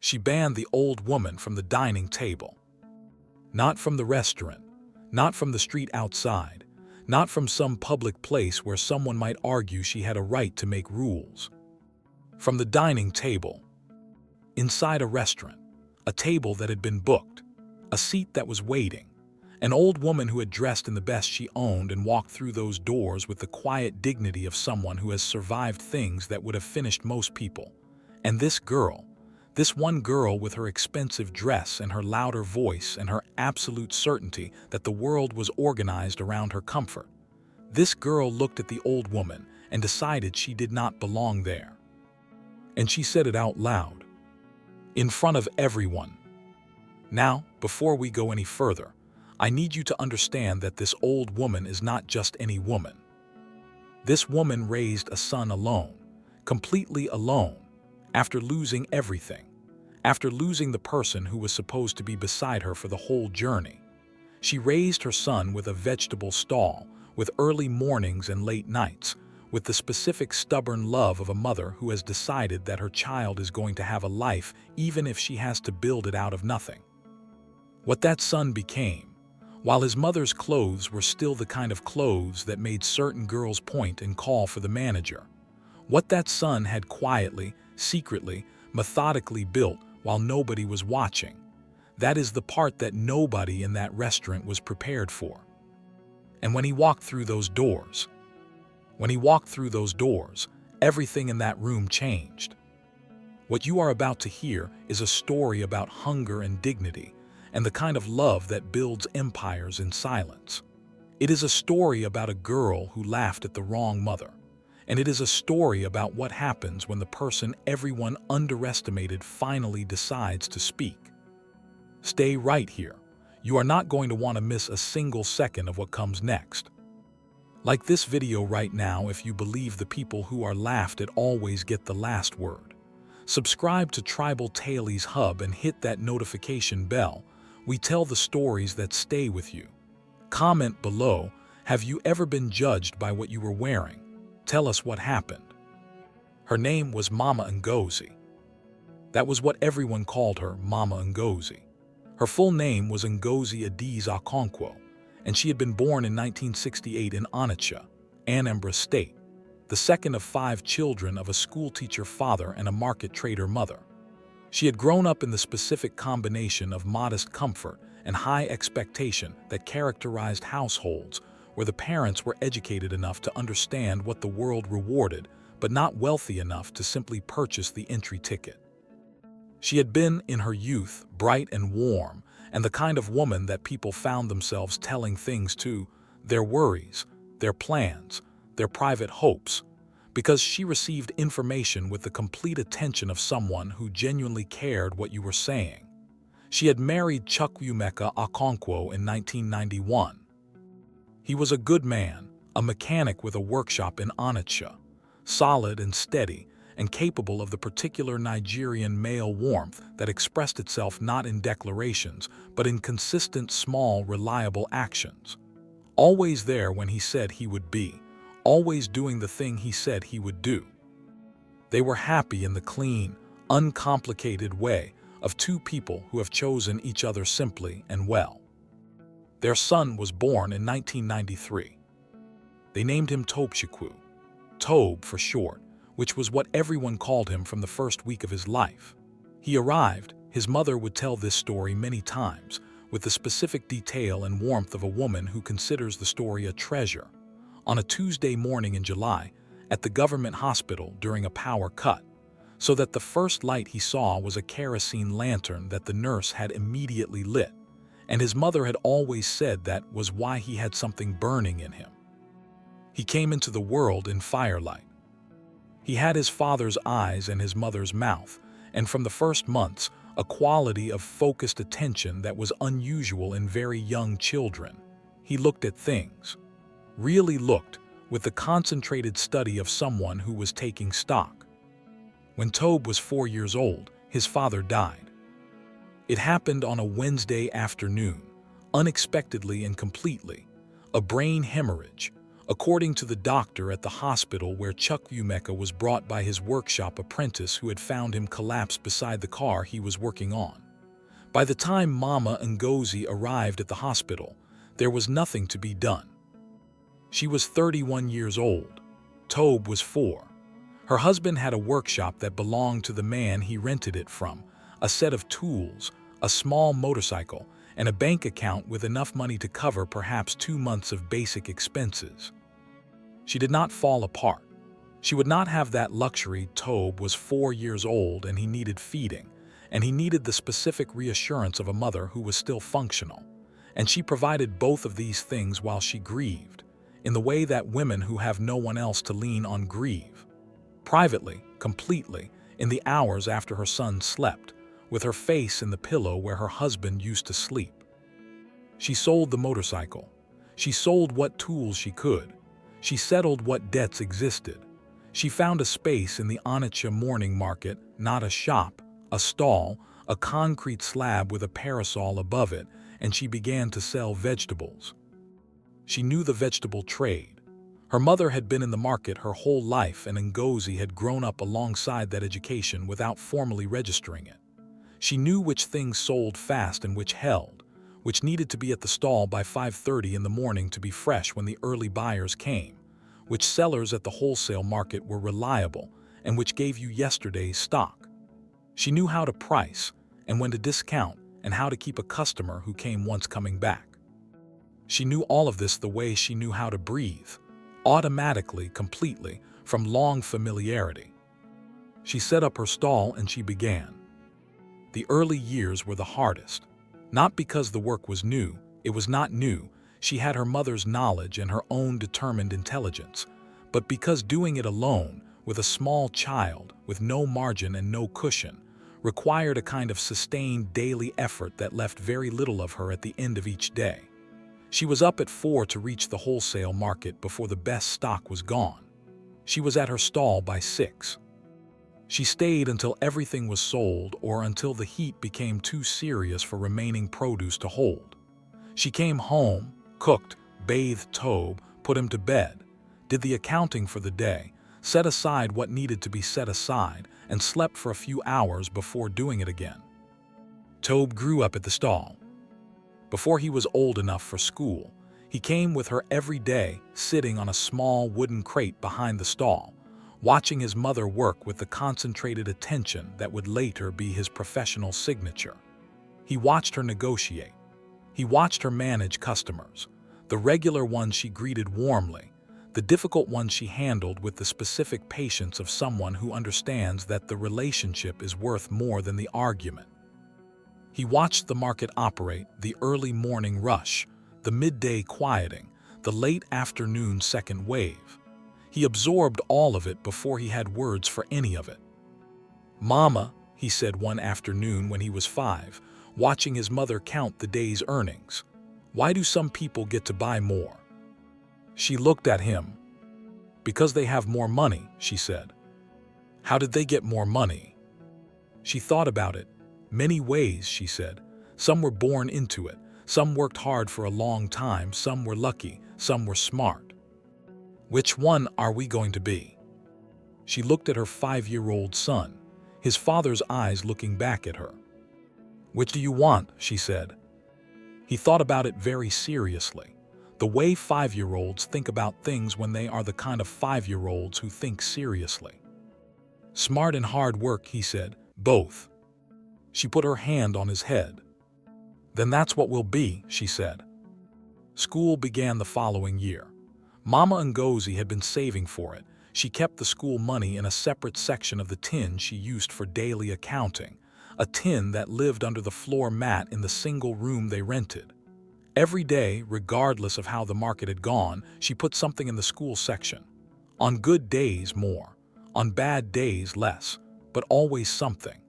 She banned the old woman from the dining table. Not from the restaurant, not from the street outside, not from some public place where someone might argue she had a right to make rules. From the dining table. Inside a restaurant, a table that had been booked, a seat that was waiting, an old woman who had dressed in the best she owned and walked through those doors with the quiet dignity of someone who has survived things that would have finished most people. And this girl, this one girl with her expensive dress and her louder voice and her absolute certainty that the world was organized around her comfort. This girl looked at the old woman and decided she did not belong there. And she said it out loud, in front of everyone. Now, before we go any further, I need you to understand that this old woman is not just any woman. This woman raised a son alone, completely alone, after losing everything, after losing the person who was supposed to be beside her for the whole journey. She raised her son with a vegetable stall, with early mornings and late nights, with the specific stubborn love of a mother who has decided that her child is going to have a life even if she has to build it out of nothing. What that son became, while his mother's clothes were still the kind of clothes that made certain girls point and call for the manager, what that son had quietly, secretly, methodically built while nobody was watching, that is the part that nobody in that restaurant was prepared for. And when he walked through those doors, everything in that room changed. What you are about to hear is a story about hunger and dignity, and the kind of love that builds empires in silence. It is a story about a girl who laughed at the wrong mother, and it is a story about what happens when the person everyone underestimated finally decides to speak. Stay right here. You are not going to want to miss a single second of what comes next. Like this video right now if you believe the people who are laughed at always get the last word. Subscribe to Tribal Tales Hub and hit that notification bell. We tell the stories that stay with you. Comment below, have you ever been judged by what you were wearing? Tell us what happened. Her name was Mama Ngozi. That was what everyone called her, Mama Ngozi. Her full name was Ngozi Adiz Okonkwo, and she had been born in 1968 in Onitsha, Anambra State, the second of 5 children of a schoolteacher father and a market trader mother. She had grown up in the specific combination of modest comfort and high expectation that characterized households where the parents were educated enough to understand what the world rewarded, but not wealthy enough to simply purchase the entry ticket. She had been, in her youth, bright and warm, and the kind of woman that people found themselves telling things to, their worries, their plans, their private hopes, because she received information with the complete attention of someone who genuinely cared what you were saying. She had married Chukwuemeka Okonkwo in 1991. He was a good man, a mechanic with a workshop in Onitsha, solid and steady, and capable of the particular Nigerian male warmth that expressed itself not in declarations, but in consistent, small, reliable actions. Always there when he said he would be, always doing the thing he said he would do. They were happy in the clean, uncomplicated way of 2 people who have chosen each other simply and well. Their son was born in 1993. They named him Tobe, Tobe for short, which was what everyone called him from the first week of his life. He arrived, his mother would tell this story many times, with the specific detail and warmth of a woman who considers the story a treasure, on a Tuesday morning in July, at the government hospital during a power cut, so that the first light he saw was a kerosene lantern that the nurse had immediately lit, and his mother had always said that was why he had something burning in him. He came into the world in firelight. He had his father's eyes and his mother's mouth, and from the first months, a quality of focused attention that was unusual in very young children. He looked at things, really looked, with the concentrated study of someone who was taking stock. When Tobe was 4 years old, his father died. It happened on a Wednesday afternoon, unexpectedly and completely, a brain hemorrhage, according to the doctor at the hospital where Chukwumeka was brought by his workshop apprentice who had found him collapsed beside the car he was working on. By the time Mama Ngozi arrived at the hospital, there was nothing to be done. She was 31 years old. Tobe was 4. Her husband had a workshop that belonged to the man he rented it from, a set of tools, a small motorcycle, and a bank account with enough money to cover perhaps 2 months of basic expenses. She did not fall apart. She would not have that luxury. Tobe was 4 years old and he needed feeding, and he needed the specific reassurance of a mother who was still functional. And she provided both of these things while she grieved, in the way that women who have no one else to lean on grieve. Privately, completely, in the hours after her son slept, with her face in the pillow where her husband used to sleep. She sold the motorcycle. She sold what tools she could. She settled what debts existed. She found a space in the Onitsha morning market, not a shop, a stall, a concrete slab with a parasol above it, and she began to sell vegetables. She knew the vegetable trade. Her mother had been in the market her whole life, and Ngozi had grown up alongside that education without formally registering it. She knew which things sold fast and which held, which needed to be at the stall by 5:30 in the morning to be fresh when the early buyers came, which sellers at the wholesale market were reliable, and which gave you yesterday's stock. She knew how to price, and when to discount, and how to keep a customer who came once coming back. She knew all of this the way she knew how to breathe, automatically, completely, from long familiarity. She set up her stall and she began. The early years were the hardest. Not because the work was new, it was not new, she had her mother's knowledge and her own determined intelligence, but because doing it alone, with a small child, with no margin and no cushion, required a kind of sustained daily effort that left very little of her at the end of each day. She was up at 4 to reach the wholesale market before the best stock was gone. She was at her stall by 6. She stayed until everything was sold or until the heat became too serious for remaining produce to hold. She came home, cooked, bathed Tobe, put him to bed, did the accounting for the day, set aside what needed to be set aside, and slept for a few hours before doing it again. Tobe grew up at the stall. Before he was old enough for school, he came with her every day, sitting on a small wooden crate behind the stall, watching his mother work with the concentrated attention that would later be his professional signature. He watched her negotiate. He watched her manage customers, the regular ones she greeted warmly, the difficult ones she handled with the specific patience of someone who understands that the relationship is worth more than the argument. He watched the market operate, the early morning rush, the midday quieting, the late afternoon second wave. He absorbed all of it before he had words for any of it. "Mama," he said one afternoon when he was 5, watching his mother count the day's earnings, "why do some people get to buy more?" She looked at him. "Because they have more money," she said. "How did they get more money?" She thought about it. "Many ways," she said. "Some were born into it. Some worked hard for a long time. Some were lucky. Some were smart. Which one are we going to be?" She looked at her 5-year-old son, his father's eyes looking back at her. "Which do you want?" she said. He thought about it very seriously, the way 5-year-olds think about things when they are the kind of 5-year-olds who think seriously. "Smart and hard work," he said. "Both." She put her hand on his head. "Then that's what we'll be," she said. School began the following year. Mama Ngozi had been saving for it. She kept the school money in a separate section of the tin she used for daily accounting, a tin that lived under the floor mat in the single room they rented. Every day, regardless of how the market had gone, she put something in the school section. On good days, more. On bad days, less. But always something.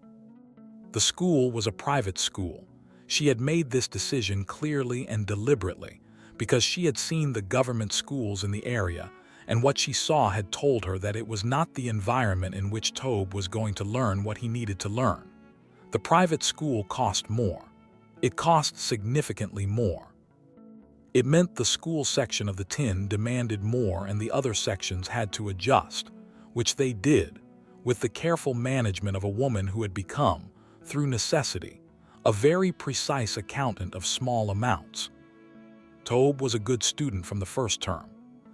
The school was a private school. She had made this decision clearly and deliberately, because she had seen the government schools in the area, and what she saw had told her that it was not the environment in which Tobe was going to learn what he needed to learn. The private school cost more. It cost significantly more. It meant the school section of the tin demanded more and the other sections had to adjust, which they did, with the careful management of a woman who had become, through necessity, a very precise accountant of small amounts. Tobe was a good student from the first term.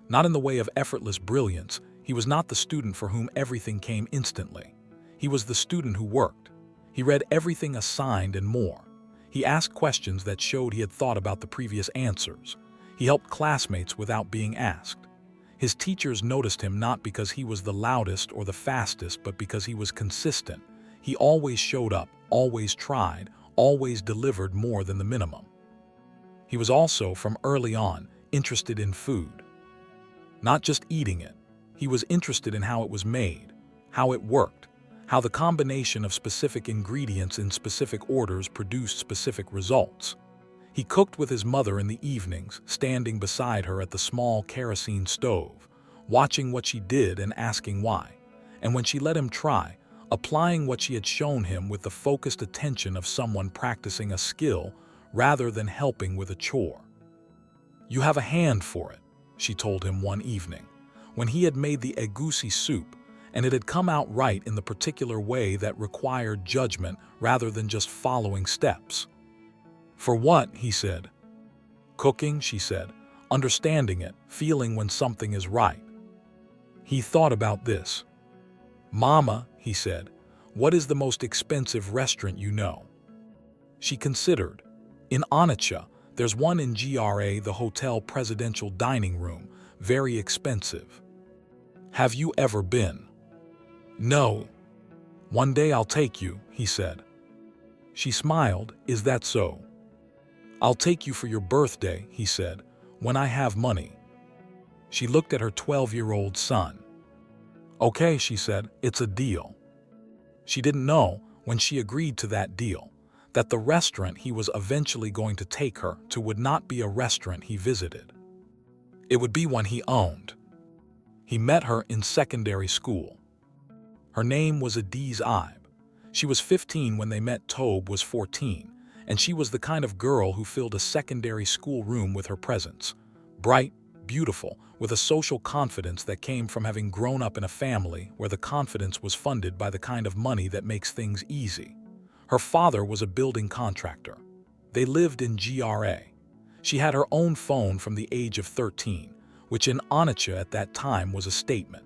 Not in the way of effortless brilliance, he was not the student for whom everything came instantly. He was the student who worked. He read everything assigned and more. He asked questions that showed he had thought about the previous answers. He helped classmates without being asked. His teachers noticed him not because he was the loudest or the fastest, but because he was consistent. He always showed up, always tried, always delivered more than the minimum. He was also, from early on, interested in food. Not just eating it. He was interested in how it was made, how it worked, how the combination of specific ingredients in specific orders produced specific results. He cooked with his mother in the evenings, standing beside her at the small kerosene stove, watching what she did and asking why. And when she let him try, applying what she had shown him with the focused attention of someone practicing a skill rather than helping with a chore. "You have a hand for it," she told him one evening, when he had made the egusi soup, and it had come out right in the particular way that required judgment rather than just following steps. "For what?" he said. "Cooking," she said, "understanding it, feeling when something is right." He thought about this. "Mama," he said, "what is the most expensive restaurant you know?" She considered. "In Onitsha, there's one in GRA, the Hotel Presidential Dining Room, very expensive." "Have you ever been?" "No." "One day I'll take you," he said. She smiled. "Is that so?" "I'll take you for your birthday," he said, "when I have money." She looked at her 12-year-old son. "Okay," she said, "it's a deal." She didn't know, when she agreed to that deal, that the restaurant he was eventually going to take her to would not be a restaurant he visited. It would be one he owned. He met her in secondary school. Her name was Adiz Ibe. She was 15 when they met. Tobe was 14, and she was the kind of girl who filled a secondary school room with her presence. Bright, beautiful, with a social confidence that came from having grown up in a family where the confidence was funded by the kind of money that makes things easy. Her father was a building contractor. They lived in GRA. She had her own phone from the age of 13, which in Onitsha at that time was a statement.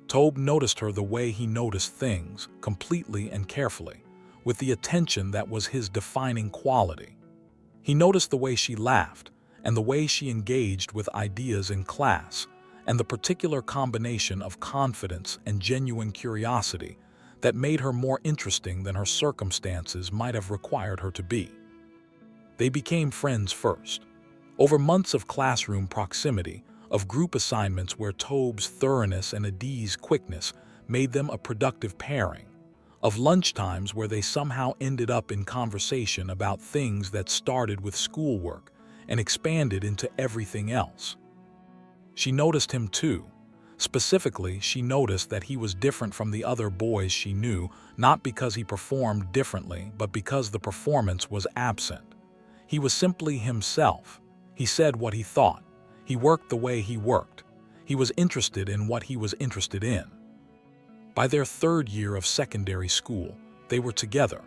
Tobe noticed her the way he noticed things, completely and carefully, with the attention that was his defining quality. He noticed the way she laughed, and the way she engaged with ideas in class, and the particular combination of confidence and genuine curiosity that made her more interesting than her circumstances might have required her to be. They became friends first. Over months of classroom proximity, of group assignments where Tobe's thoroughness and Adiz's quickness made them a productive pairing, of lunchtimes where they somehow ended up in conversation about things that started with schoolwork and expanded into everything else. She noticed him too. Specifically, she noticed that he was different from the other boys she knew, not because he performed differently, but because the performance was absent. He was simply himself. He said what he thought. He worked the way he worked. He was interested in what he was interested in. By their third year of secondary school, they were together.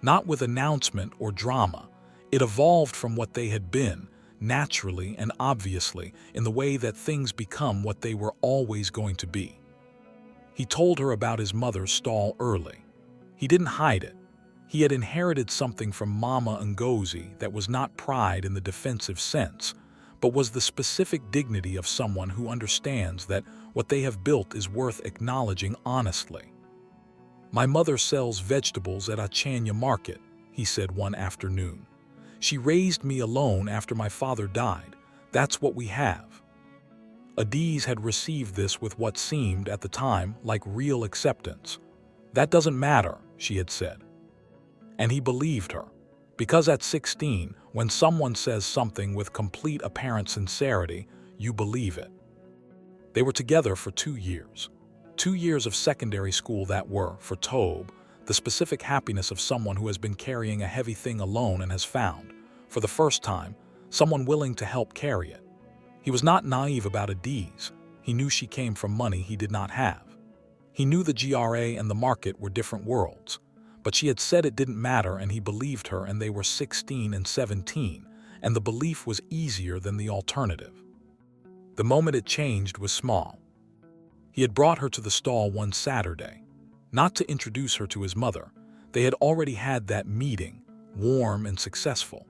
Not with announcement or drama. It evolved from what they had been, naturally and obviously, in the way that things become what they were always going to be. He told her about his mother's stall early. He didn't hide it. He had inherited something from Mama Ngozi that was not pride in the defensive sense, but was the specific dignity of someone who understands that what they have built is worth acknowledging honestly. "My mother sells vegetables at Achanya Market," he said one afternoon. "She raised me alone after my father died. That's what we have." Adiz had received this with what seemed, at the time, like real acceptance. "That doesn't matter," she had said. And he believed her. Because at 16, when someone says something with complete apparent sincerity, you believe it. They were together for 2 years. 2 years of secondary school that were, for Tobe, the specific happiness of someone who has been carrying a heavy thing alone and has found, for the first time, someone willing to help carry it. He was not naive about Adiz. He knew she came from money he did not have. He knew the GRA and the market were different worlds, but she had said it didn't matter and he believed her, and they were 16 and 17, and the belief was easier than the alternative. The moment it changed was small. He had brought her to the stall one Saturday, not to introduce her to his mother. They had already had that meeting, warm and successful.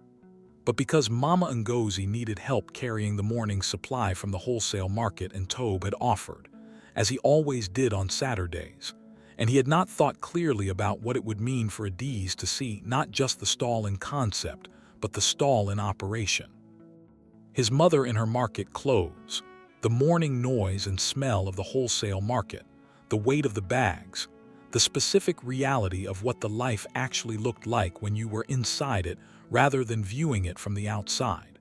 But because Mama Ngozi needed help carrying the morning's supply from the wholesale market, and Tobe had offered, as he always did on Saturdays, and he had not thought clearly about what it would mean for Adiz to see not just the stall in concept, but the stall in operation. His mother in her market clothes, the morning noise and smell of the wholesale market, the weight of the bags, the specific reality of what the life actually looked like when you were inside it rather than viewing it from the outside.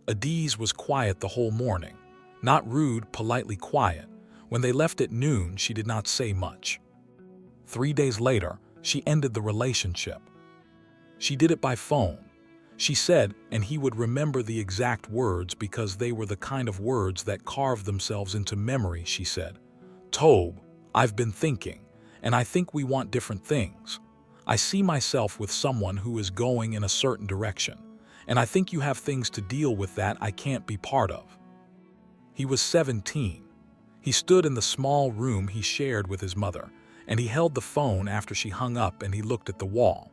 Adiz was quiet the whole morning, not rude, politely quiet. When they left at noon, she did not say much. 3 days later, she ended the relationship. She did it by phone. She said, and he would remember the exact words because they were the kind of words that carved themselves into memory. She said, "Tobe, I've been thinking, and I think we want different things. I see myself with someone who is going in a certain direction, and I think you have things to deal with that I can't be part of." He was 17. He stood in the small room he shared with his mother, and he held the phone after she hung up, and he looked at the wall.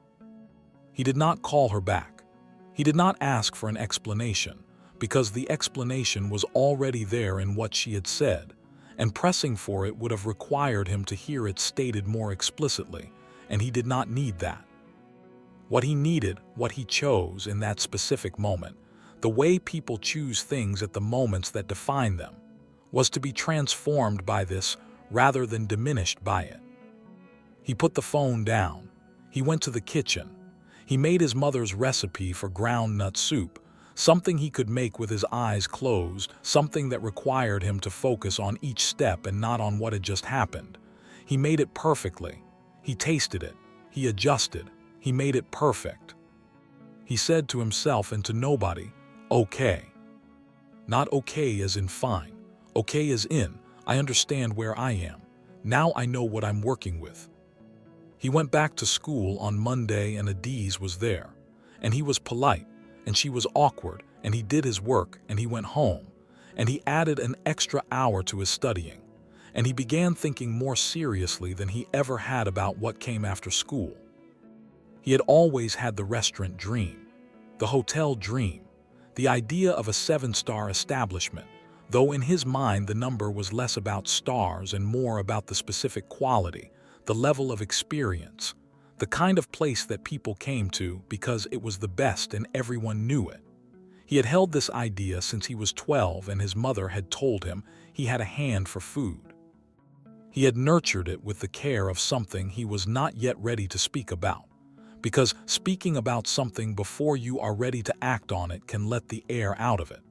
He did not call her back. He did not ask for an explanation, because the explanation was already there in what she had said, and pressing for it would have required him to hear it stated more explicitly, and he did not need that. What he needed, what he chose in that specific moment, the way people choose things at the moments that define them, was to be transformed by this rather than diminished by it. He put the phone down. He went to the kitchen. He made his mother's recipe for ground nut soup, something he could make with his eyes closed, something that required him to focus on each step and not on what had just happened. He made it perfectly. He tasted it. He adjusted. He made it perfect. He said to himself and to nobody, "Okay." Not okay as in fine. Okay as in, I understand where I am. Now I know what I'm working with. He went back to school on Monday, and Adiz was there. And he was polite, and she was awkward, and he did his work, and he went home. And he added an extra hour to his studying. And he began thinking more seriously than he ever had about what came after school. He had always had the restaurant dream, the hotel dream, the idea of a 7-star establishment, though in his mind the number was less about stars and more about the specific quality, the level of experience, the kind of place that people came to because it was the best and everyone knew it. He had held this idea since he was 12, and his mother had told him he had a hand for food. He had nurtured it with the care of something he was not yet ready to speak about, because speaking about something before you are ready to act on it can let the air out of it.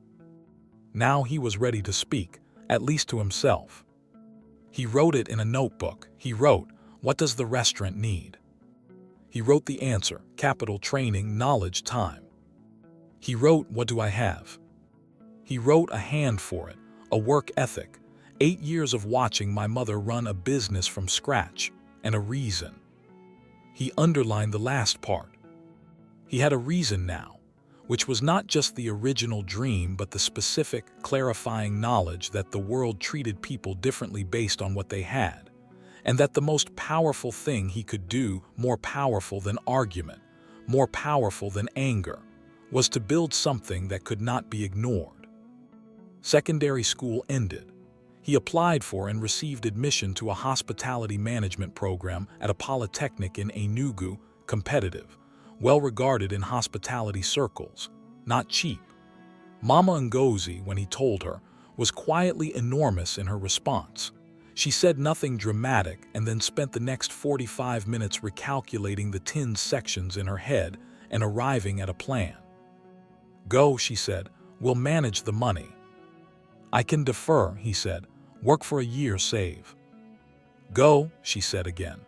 Now he was ready to speak, at least to himself. He wrote it in a notebook. He wrote, "What does the restaurant need?" He wrote the answer, capital, training, knowledge, time. He wrote, "What do I have?" He wrote a hand for it, a work ethic, 8 years of watching my mother run a business from scratch, and a reason. He underlined the last part. He had a reason now, which was not just the original dream but the specific, clarifying knowledge that the world treated people differently based on what they had, and that the most powerful thing he could do, more powerful than argument, more powerful than anger, was to build something that could not be ignored. Secondary school ended. He applied for and received admission to a hospitality management program at a polytechnic in Enugu, competitive, well-regarded in hospitality circles, not cheap. Mama Ngozi, when he told her, was quietly enormous in her response. She said nothing dramatic and then spent the next 45 minutes recalculating the tin sections in her head and arriving at a plan. "Go," she said, "we'll manage the money." "I can defer," he said. "Work for a year, save." "Go," she said again.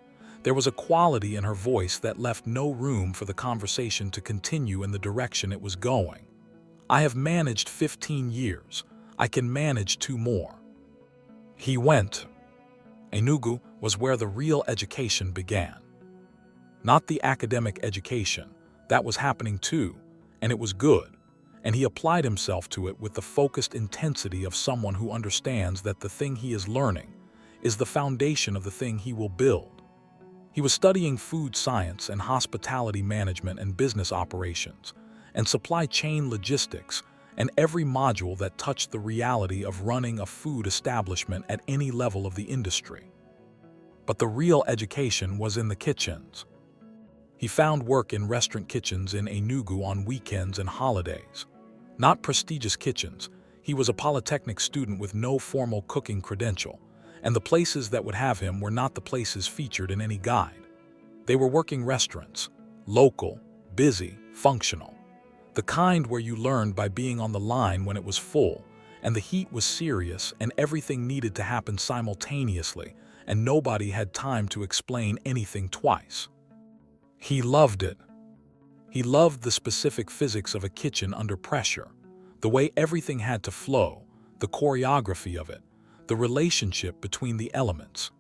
There was a quality in her voice that left no room for the conversation to continue in the direction it was going. I have managed 15 years. I can manage 2 more. He went. Enugu was where the real education began. Not the academic education. That was happening too, and it was good. And he applied himself to it with the focused intensity of someone who understands that the thing he is learning is the foundation of the thing he will build. He was studying food science and hospitality management and business operations, and supply chain logistics, and every module that touched the reality of running a food establishment at any level of the industry. But the real education was in the kitchens. He found work in restaurant kitchens in Enugu on weekends and holidays. Not prestigious kitchens. He was a polytechnic student with no formal cooking credential, and the places that would have him were not the places featured in any guide. They were working restaurants, local, busy, functional. The kind where you learned by being on the line when it was full, and the heat was serious, and everything needed to happen simultaneously, and nobody had time to explain anything twice. He loved it. He loved the specific physics of a kitchen under pressure, the way everything had to flow, the choreography of it, the relationship between the elements.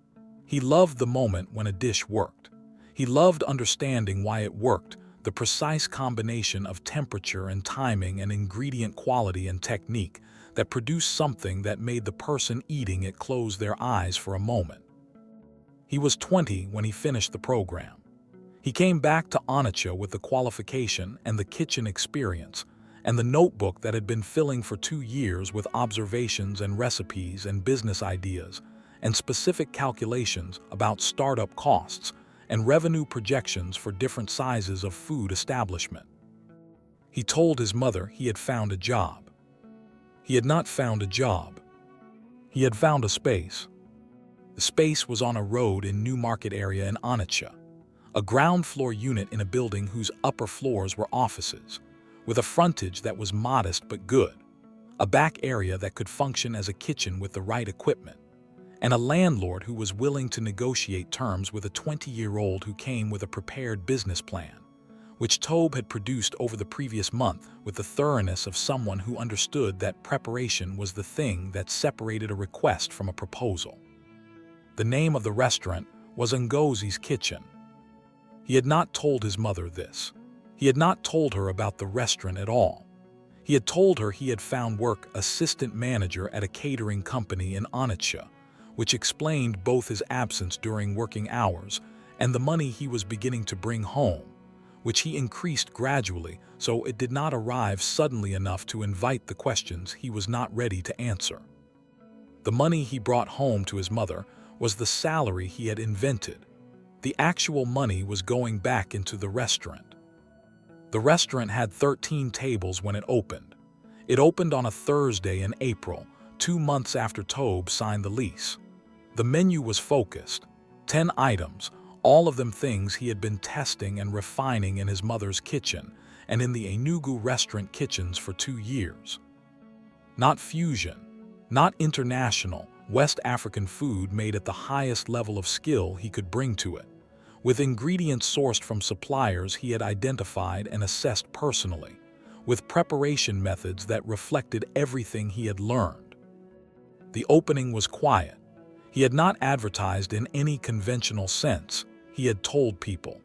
He loved the moment when a dish worked. He loved understanding why it worked, the precise combination of temperature and timing and ingredient quality and technique that produced something that made the person eating it close their eyes for a moment. He was 20 when he finished the program. He came back to Onitsha with the qualification and the kitchen experience, and the notebook that had been filling for 2 years with observations and recipes and business ideas, and specific calculations about startup costs and revenue projections for different sizes of food establishment. He told his mother he had found a job. He had not found a job. He had found a space. The space was on a road in New Market area in Onitsha, a ground floor unit in a building whose upper floors were offices, with a frontage that was modest but good, a back area that could function as a kitchen with the right equipment, and a landlord who was willing to negotiate terms with a 20-year-old who came with a prepared business plan, which Tobe had produced over the previous month with the thoroughness of someone who understood that preparation was the thing that separated a request from a proposal. The name of the restaurant was Ngozi's Kitchen. He had not told his mother this. He had not told her about the restaurant at all. He had told her he had found work assistant manager at a catering company in Onitsha, which explained both his absence during working hours and the money he was beginning to bring home, which he increased gradually so it did not arrive suddenly enough to invite the questions he was not ready to answer. The money he brought home to his mother was the salary he had invented. The actual money was going back into the restaurant. The restaurant had 13 tables when it opened. It opened on a Thursday in April, 2 months after Tobe signed the lease. The menu was focused, 10 items, all of them things he had been testing and refining in his mother's kitchen and in the Enugu restaurant kitchens for 2 years. Not fusion, not international, West African food made at the highest level of skill he could bring to it, with ingredients sourced from suppliers he had identified and assessed personally, with preparation methods that reflected everything he had learned. The opening was quiet. He had not advertised in any conventional sense. He had told people.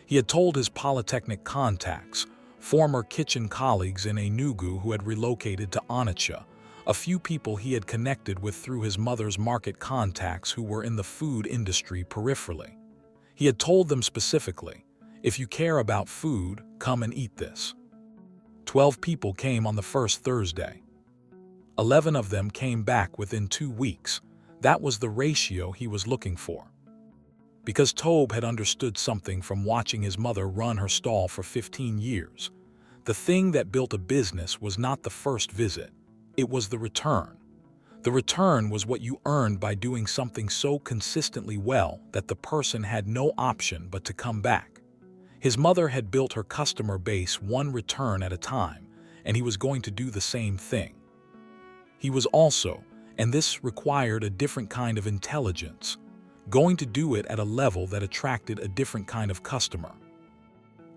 He had told his polytechnic contacts, former kitchen colleagues in Enugu who had relocated to Onitsha, a few people he had connected with through his mother's market contacts who were in the food industry peripherally. He had told them specifically, if you care about food, come and eat this. 12 people came on the first Thursday. 11 of them came back within 2 weeks. That was the ratio he was looking for. Because Tobe had understood something from watching his mother run her stall for 15 years. The thing that built a business was not the first visit. It was the return. The return was what you earned by doing something so consistently well that the person had no option but to come back. His mother had built her customer base one return at a time, and he was going to do the same thing. He was also, and this required a different kind of intelligence, going to do it at a level that attracted a different kind of customer.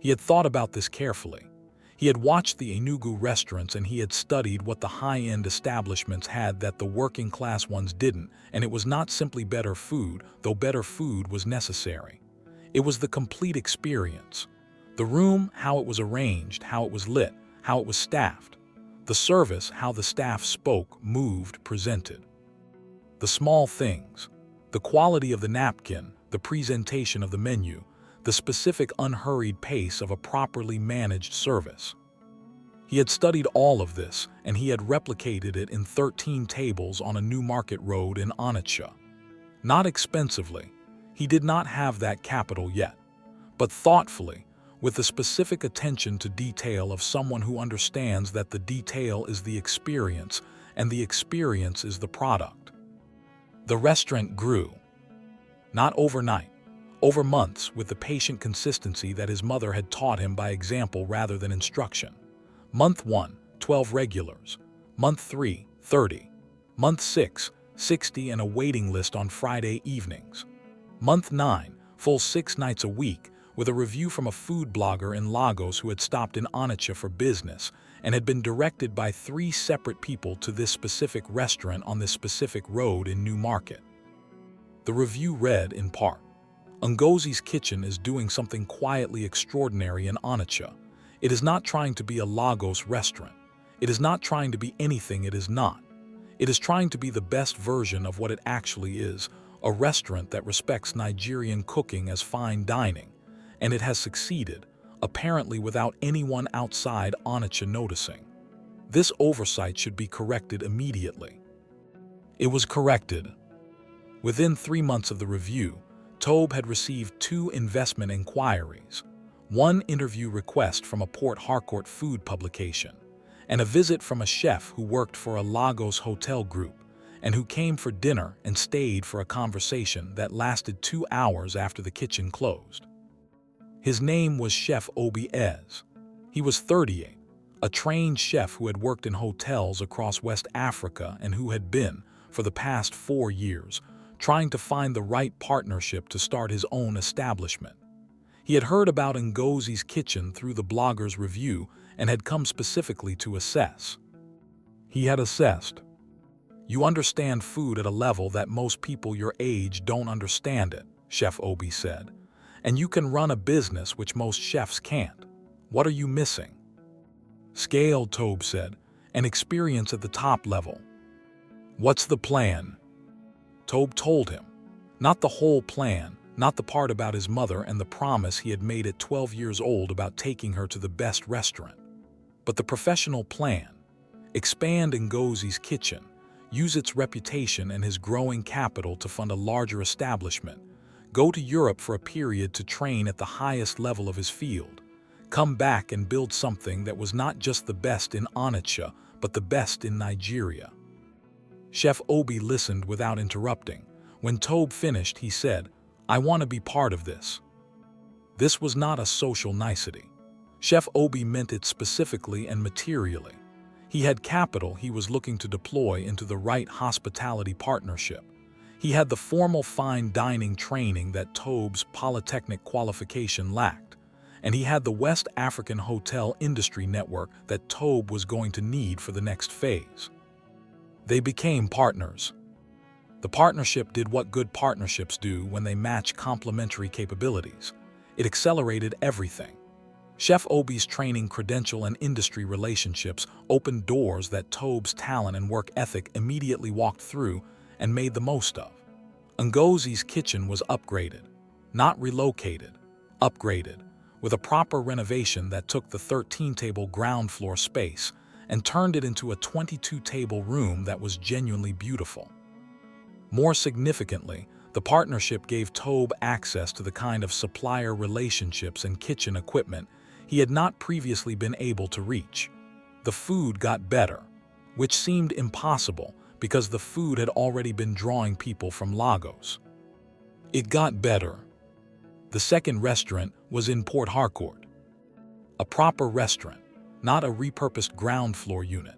He had thought about this carefully. He had watched the Enugu restaurants and he had studied what the high-end establishments had that the working-class ones didn't, and it was not simply better food, though better food was necessary. It was the complete experience. The room, how it was arranged, how it was lit, how it was staffed. The service, how the staff spoke, moved, presented. The small things. The quality of the napkin, the presentation of the menu, the specific unhurried pace of a properly managed service. He had studied all of this, and he had replicated it in 13 tables on a new market road in Onitsha. Not expensively. He did not have that capital yet, but thoughtfully, with the specific attention to detail of someone who understands that the detail is the experience, and the experience is the product. The restaurant grew. Not overnight. Over months, with the patient consistency that his mother had taught him by example rather than instruction. Month 1, 12 regulars. Month 3, 30. Month 6, 60 and a waiting list on Friday evenings. Month 9, full 6 nights a week, with a review from a food blogger in Lagos who had stopped in Onitsha for business and had been directed by 3 separate people to this specific restaurant on this specific road in New Market. The review read in part, Ngozi's kitchen is doing something quietly extraordinary in Onitsha. It is not trying to be a Lagos restaurant. It is not trying to be anything it is not. It is trying to be the best version of what it actually is, a restaurant that respects Nigerian cooking as fine dining. And it has succeeded, apparently without anyone outside Onitsha noticing. This oversight should be corrected immediately. It was corrected. Within 3 months of the review, Tobe had received 2 investment inquiries, 1 interview request from a Port Harcourt food publication, and a visit from a chef who worked for a Lagos hotel group and who came for dinner and stayed for a conversation that lasted 2 hours after the kitchen closed. His name was Chef Tobe. He was 38, a trained chef who had worked in hotels across West Africa and who had been, for the past 4 years, trying to find the right partnership to start his own establishment. He had heard about Ngozi's kitchen through the blogger's review and had come specifically to assess. He had assessed. You understand food at a level that most people your age don't understand it, Chef Tobe said. And you can run a business which most chefs can't. What are you missing? Scale, Tobe said, and experience at the top level. What's the plan? Tobe told him. Not the whole plan, not the part about his mother and the promise he had made at 12 years old about taking her to the best restaurant, but the professional plan. Expand Ngozi's kitchen, use its reputation and his growing capital to fund a larger establishment, go to Europe for a period to train at the highest level of his field, come back and build something that was not just the best in Onitsha, but the best in Nigeria. Chef Tobe listened without interrupting. When Tobe finished, he said, I want to be part of this. This was not a social nicety. Chef Tobe meant it specifically and materially. He had capital he was looking to deploy into the right hospitality partnership. He had the formal fine dining training that Tobe's polytechnic qualification lacked, and he had the West African hotel industry network that Tobe was going to need for the next phase. They became partners. The partnership did what good partnerships do when they match complementary capabilities. It accelerated everything. Chef Tobe's training credential and industry relationships opened doors that Tobe's talent and work ethic immediately walked through and made the most of. Ngozi's kitchen was upgraded, not relocated, upgraded, with a proper renovation that took the 13-table ground floor space and turned it into a 22-table room that was genuinely beautiful. More significantly, the partnership gave Tobe access to the kind of supplier relationships and kitchen equipment he had not previously been able to reach. The food got better, which seemed impossible because the food had already been drawing people from Lagos. It got better. The second restaurant was in Port Harcourt. A proper restaurant, not a repurposed ground floor unit.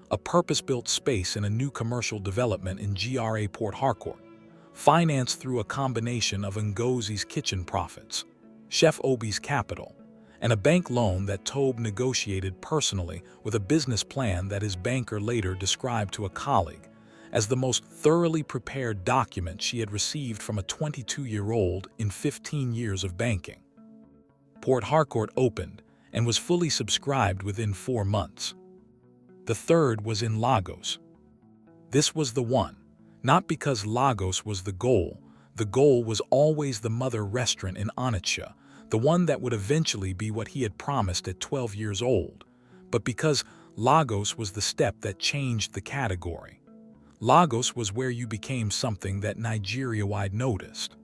A purpose-built space in a new commercial development in GRA Port Harcourt, financed through a combination of Ngozi's kitchen profits, Chef Tobe's capital, and a bank loan that Tobe negotiated personally with a business plan that his banker later described to a colleague as the most thoroughly prepared document she had received from a 22-year-old in 15 years of banking. Port Harcourt opened and was fully subscribed within 4 months. The third was in Lagos. This was the one, not because Lagos was the goal was always the mother restaurant in Onitsha, the one that would eventually be what he had promised at 12 years old, but because Lagos was the step that changed the category. Lagos was where you became something that Nigeria-wide noticed.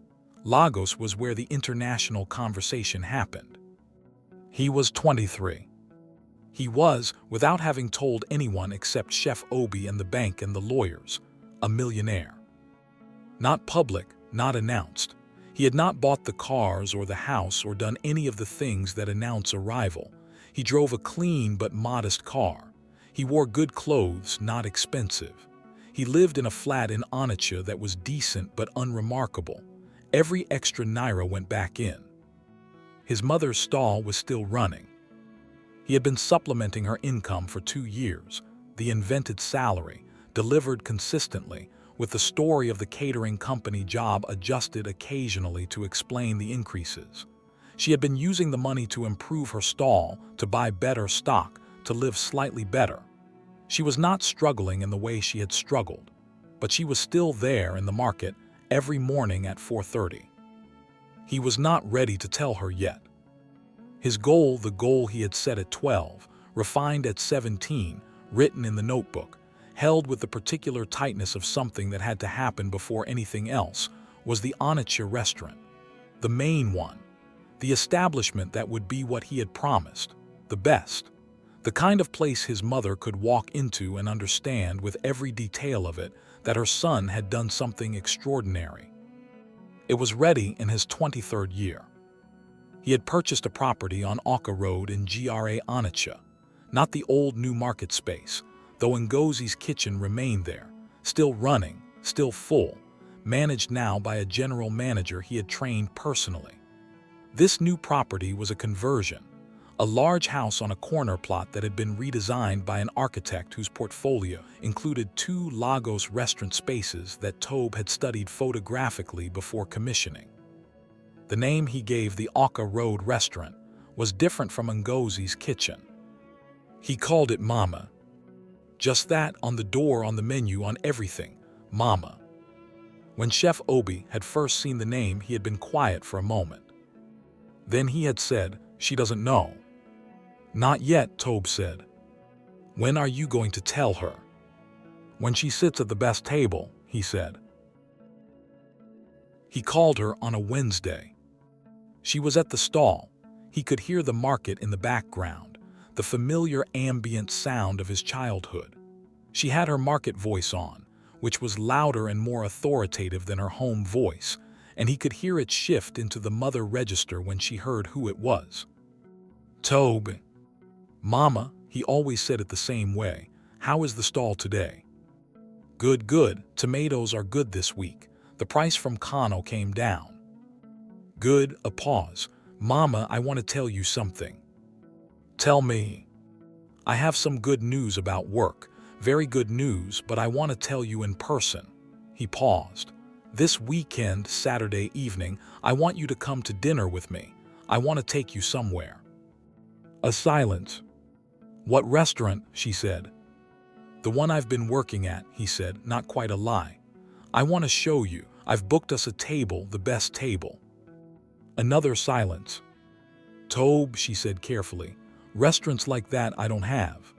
Lagos was where the international conversation happened. He was 23. He was, without having told anyone except Chef Obi and the bank and the lawyers, a millionaire. Not public, not announced. He had not bought the cars or the house or done any of the things that announce arrival. He drove a clean but modest car. He wore good clothes, not expensive. He lived in a flat in Onitsha that was decent but unremarkable. Every extra naira went back in. His mother's stall was still running. He had been supplementing her income for 2 years, the invented salary, delivered consistently, with the story of the catering company job adjusted occasionally to explain the increases. She had been using the money to improve her stall, to buy better stock, to live slightly better. She was not struggling in the way she had struggled, but she was still there in the market every morning at 4:30. He was not ready to tell her yet. His goal, the goal he had set at 12, refined at 17, written in the notebook, held with the particular tightness of something that had to happen before anything else, was the Onitsha restaurant. The main one. The establishment that would be what he had promised. The best. The kind of place his mother could walk into and understand with every detail of it that her son had done something extraordinary. It was ready in his 23rd year. He had purchased a property on Oka Road in GRA Onitsha, not the old New Market space, though Ngozi's kitchen remained there, still running, still full, managed now by a general manager he had trained personally. This new property was a conversion, a large house on a corner plot that had been redesigned by an architect whose portfolio included 2 Lagos restaurant spaces that Tobe had studied photographically before commissioning. The name he gave the Oka Road restaurant was different from Ngozi's kitchen. He called it Mama. Just that, on the door, on the menu, on everything, Mama. When Chef Obi had first seen the name, he had been quiet for a moment. Then he had said, "She doesn't know." "Not yet," Tobe said. "When are you going to tell her?" "When she sits at the best table," he said. He called her on a Wednesday. She was at the stall. He could hear the market in the background, the familiar ambient sound of his childhood. She had her market voice on, which was louder and more authoritative than her home voice, and he could hear it shift into the mother register when she heard who it was. "Tobe." "Mama," he always said it the same way. "How is the stall today?" "Good, good. Tomatoes are good this week. The price from Kano came down." "Good." A pause. "Mama, I want to tell you something." "Tell me." "I have some good news about work. Very good news, but I want to tell you in person." He paused. "This weekend, Saturday evening, I want you to come to dinner with me. I want to take you somewhere." A silence. "What restaurant?" she said. "The one I've been working at," he said, not quite a lie. "I want to show you. I've booked us a table, the best table." Another silence. "Tobe," she said carefully, "restaurants like that I don't have."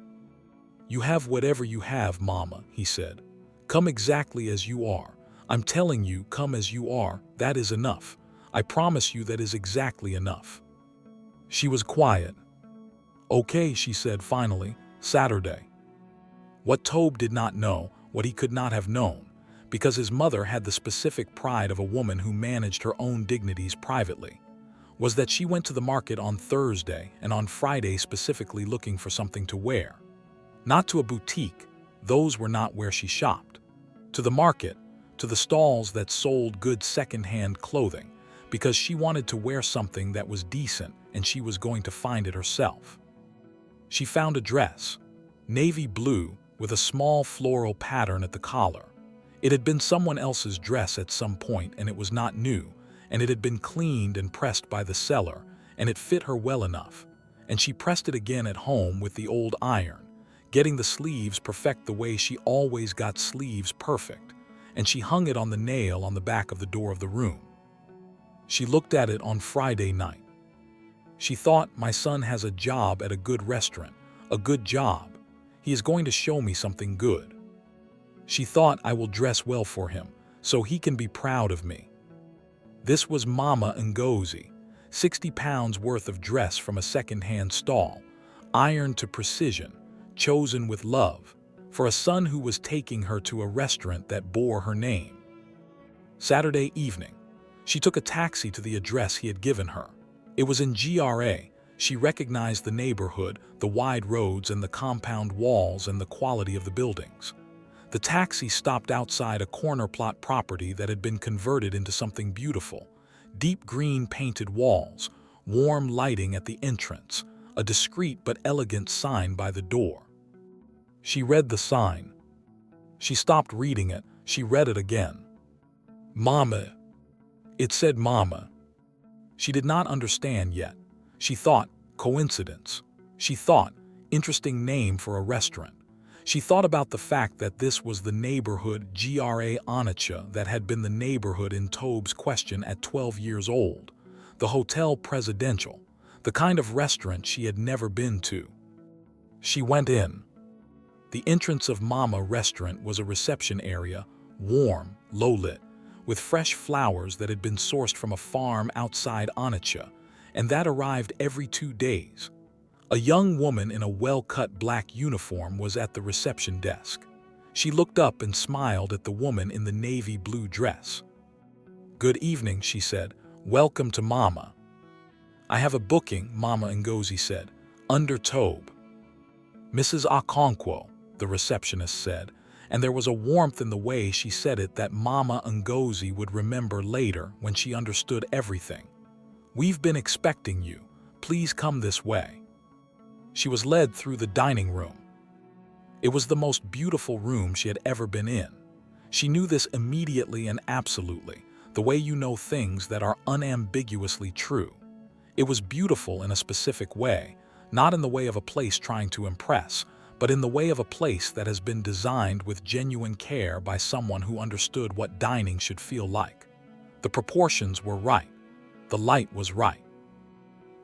"You have whatever you have, Mama," he said. "Come exactly as you are. I'm telling you, come as you are. That is enough. I promise you that is exactly enough." She was quiet. "Okay," she said finally, "Saturday." What Tobe did not know, what he could not have known, because his mother had the specific pride of a woman who managed her own dignities privately, was that she went to the market on Thursday and on Friday specifically looking for something to wear. Not to a boutique, those were not where she shopped. To the market, to the stalls that sold good second-hand clothing, because she wanted to wear something that was decent and she was going to find it herself. She found a dress, navy blue with a small floral pattern at the collar. It had been someone else's dress at some point and it was not new, and it had been cleaned and pressed by the seller, and it fit her well enough. And she pressed it again at home with the old iron, getting the sleeves perfect the way she always got sleeves perfect, and she hung it on the nail on the back of the door of the room. She looked at it on Friday night. She thought, my son has a job at a good restaurant, a good job. He is going to show me something good. She thought, I will dress well for him, so he can be proud of me. This was Mama Ngozi, 60 pounds worth of dress from a second-hand stall, ironed to precision, chosen with love, for a son who was taking her to a restaurant that bore her name. Saturday evening, she took a taxi to the address he had given her. It was in GRA. She recognized the neighborhood, the wide roads and the compound walls and the quality of the buildings. The taxi stopped outside a corner plot property that had been converted into something beautiful. Deep green painted walls, warm lighting at the entrance, a discreet but elegant sign by the door. She read the sign. She stopped reading it. She read it again. Mama. It said Mama. She did not understand yet. She thought, coincidence. She thought, interesting name for a restaurant. She thought about the fact that this was the neighborhood GRA Onitsha that had been the neighborhood in Tobe's question at 12 years old, the Hotel Presidential, the kind of restaurant she had never been to. She went in. The entrance of Mama Restaurant was a reception area, warm, low-lit, with fresh flowers that had been sourced from a farm outside Onitsha, and that arrived every 2 days. A young woman in a well-cut black uniform was at the reception desk. She looked up and smiled at the woman in the navy blue dress. Good evening, she said. Welcome to Mama. I have a booking, Mama Ngozi said, under Tobe. Mrs. Okonkwo, the receptionist said, and there was a warmth in the way she said it that Mama Ngozi would remember later when she understood everything. We've been expecting you. Please come this way. She was led through the dining room. It was the most beautiful room she had ever been in. She knew this immediately and absolutely, the way you know things that are unambiguously true. It was beautiful in a specific way, not in the way of a place trying to impress, but in the way of a place that has been designed with genuine care by someone who understood what dining should feel like. The proportions were right. The light was right.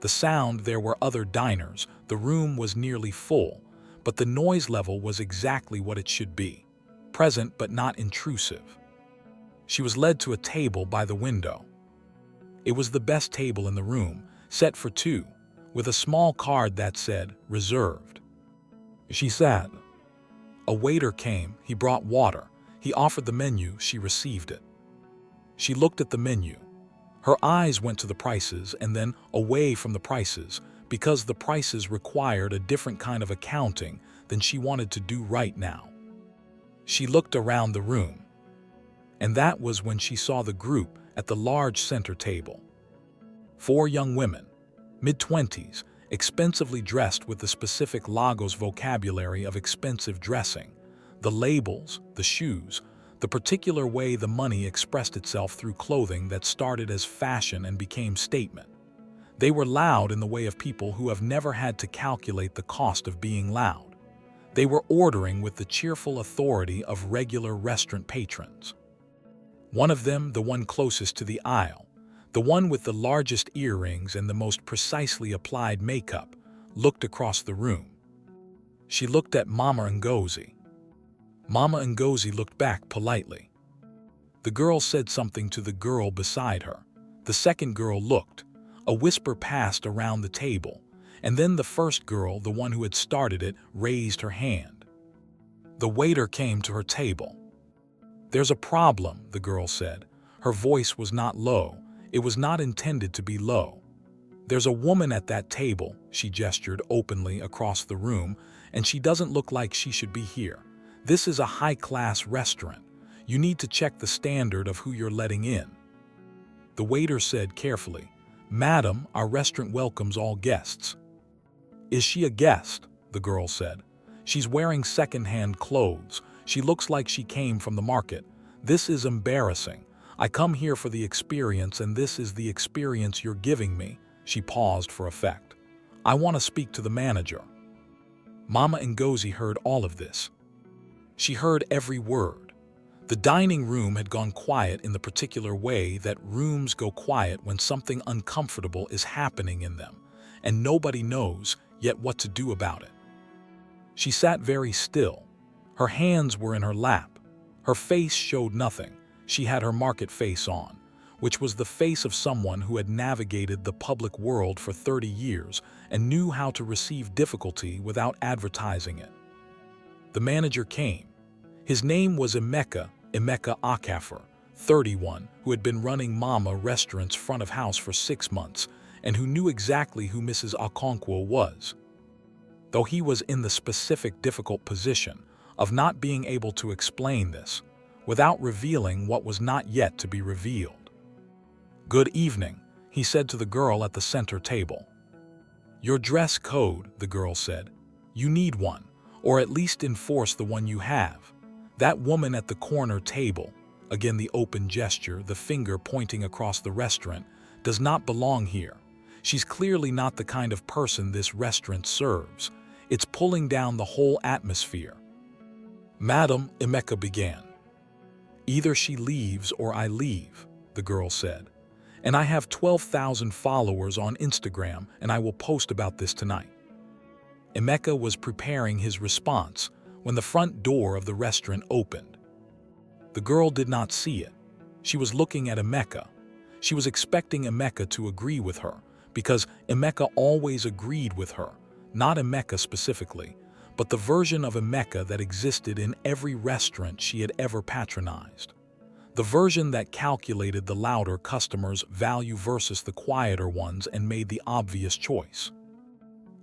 The sound, there were other diners, the room was nearly full, but the noise level was exactly what it should be, present but not intrusive. She was led to a table by the window. It was the best table in the room, set for 2, with a small card that said, reserved. She sat. A waiter came, he brought water, he offered the menu, she received it. She looked at the menu. Her eyes went to the prices and then away from the prices, because the prices required a different kind of accounting than she wanted to do right now. She looked around the room. And that was when she saw the group at the large center table. 4 young women, mid-20s, expensively dressed with the specific Lagos vocabulary of expensive dressing, the labels, the shoes, the particular way the money expressed itself through clothing that started as fashion and became statement. They were loud in the way of people who have never had to calculate the cost of being loud. They were ordering with the cheerful authority of regular restaurant patrons. One of them, the one closest to the aisle, the one with the largest earrings and the most precisely applied makeup, looked across the room. She looked at Mama Ngozi. Mama Ngozi looked back politely. The girl said something to the girl beside her. The second girl looked. A whisper passed around the table, and then the first girl, the one who had started it, raised her hand. The waiter came to her table. There's a problem, the girl said. Her voice was not low. It was not intended to be low. There's a woman at that table, she gestured openly across the room, and she doesn't look like she should be here. This is a high-class restaurant. You need to check the standard of who you're letting in. The waiter said carefully, "Madam, our restaurant welcomes all guests." "Is she a guest?" the girl said. "She's wearing second-hand clothes. She looks like she came from the market. This is embarrassing. I come here for the experience, and this is the experience you're giving me." She paused for effect. "I want to speak to the manager." Mama Ngozi heard all of this. She heard every word. The dining room had gone quiet in the particular way that rooms go quiet when something uncomfortable is happening in them, and nobody knows yet what to do about it. She sat very still. Her hands were in her lap. Her face showed nothing. She had her market face on, which was the face of someone who had navigated the public world for 30 years and knew how to receive difficulty without advertising it. The manager came. His name was Emeka Okafor, 31, who had been running Mama Restaurant's front of house for 6 months and who knew exactly who Mrs. Okonkwo was. Though he was in the specific difficult position of not being able to explain this without revealing what was not yet to be revealed. "Good evening," he said to the girl at the center table. "Your dress code," the girl said. "You need one, or at least enforce the one you have. That woman at the corner table," again the open gesture, the finger pointing across the restaurant, "does not belong here. She's clearly not the kind of person this restaurant serves. It's pulling down the whole atmosphere." "Madam," Emeka began. "Either she leaves or I leave," the girl said. "And I have 12,000 followers on Instagram, and I will post about this tonight." Emeka was preparing his response when the front door of the restaurant opened. The girl did not see it. She was looking at Emeka. She was expecting Emeka to agree with her, because Emeka always agreed with her, not Emeka specifically, but the version of Emeka that existed in every restaurant she had ever patronized. The version that calculated the louder customers' value versus the quieter ones and made the obvious choice.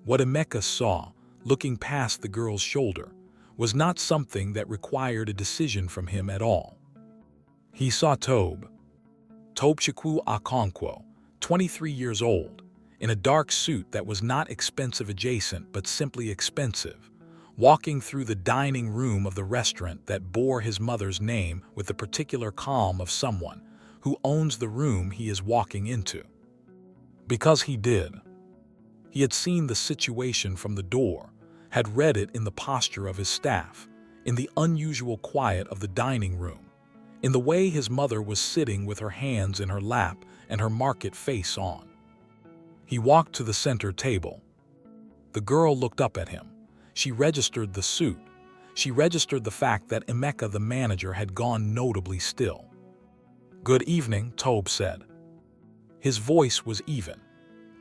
What Emeka saw, looking past the girl's shoulder, was not something that required a decision from him at all. He saw Tobe Okonkwo, 23 years old, in a dark suit that was not expensive adjacent but simply expensive, walking through the dining room of the restaurant that bore his mother's name with the particular calm of someone who owns the room he is walking into. Because he did. He had seen the situation from the door, had read it in the posture of his staff, in the unusual quiet of the dining room, in the way his mother was sitting with her hands in her lap and her market face on. He walked to the center table. The girl looked up at him. She registered the suit. She registered the fact that Emeka, the manager, had gone notably still. "Good evening," Tobe said. His voice was even.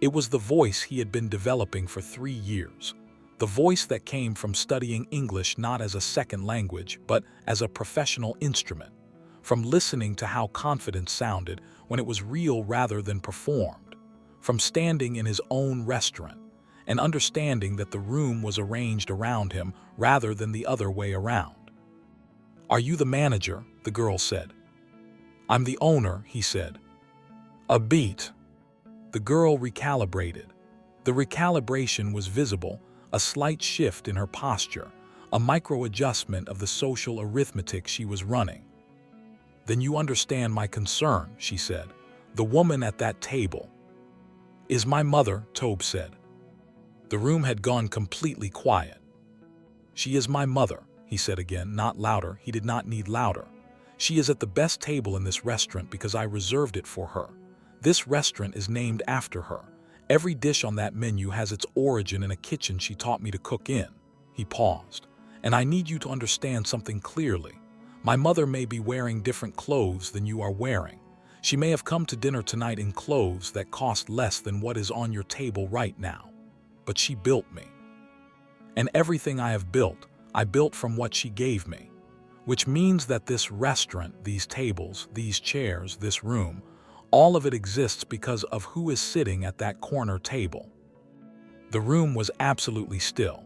It was the voice he had been developing for 3 years. The voice that came from studying English not as a second language, but as a professional instrument. From listening to how confidence sounded when it was real rather than performed. From standing in his own restaurant and understanding that the room was arranged around him rather than the other way around. "Are you the manager?" the girl said. "I'm the owner," he said. "A beat." The girl recalibrated. The recalibration was visible, a slight shift in her posture, a micro-adjustment of the social arithmetic she was running. "Then you understand my concern," she said. "The woman at that table is my mother," Tobe said. The room had gone completely quiet. "She is my mother," he said again, not louder. He did not need louder. "She is at the best table in this restaurant because I reserved it for her. This restaurant is named after her. Every dish on that menu has its origin in a kitchen she taught me to cook in." He paused. "And I need you to understand something clearly. My mother may be wearing different clothes than you are wearing. She may have come to dinner tonight in clothes that cost less than what is on your table right now. But she built me. And everything I have built, I built from what she gave me. Which means that this restaurant, these tables, these chairs, this room, all of it exists because of who is sitting at that corner table." The room was absolutely still.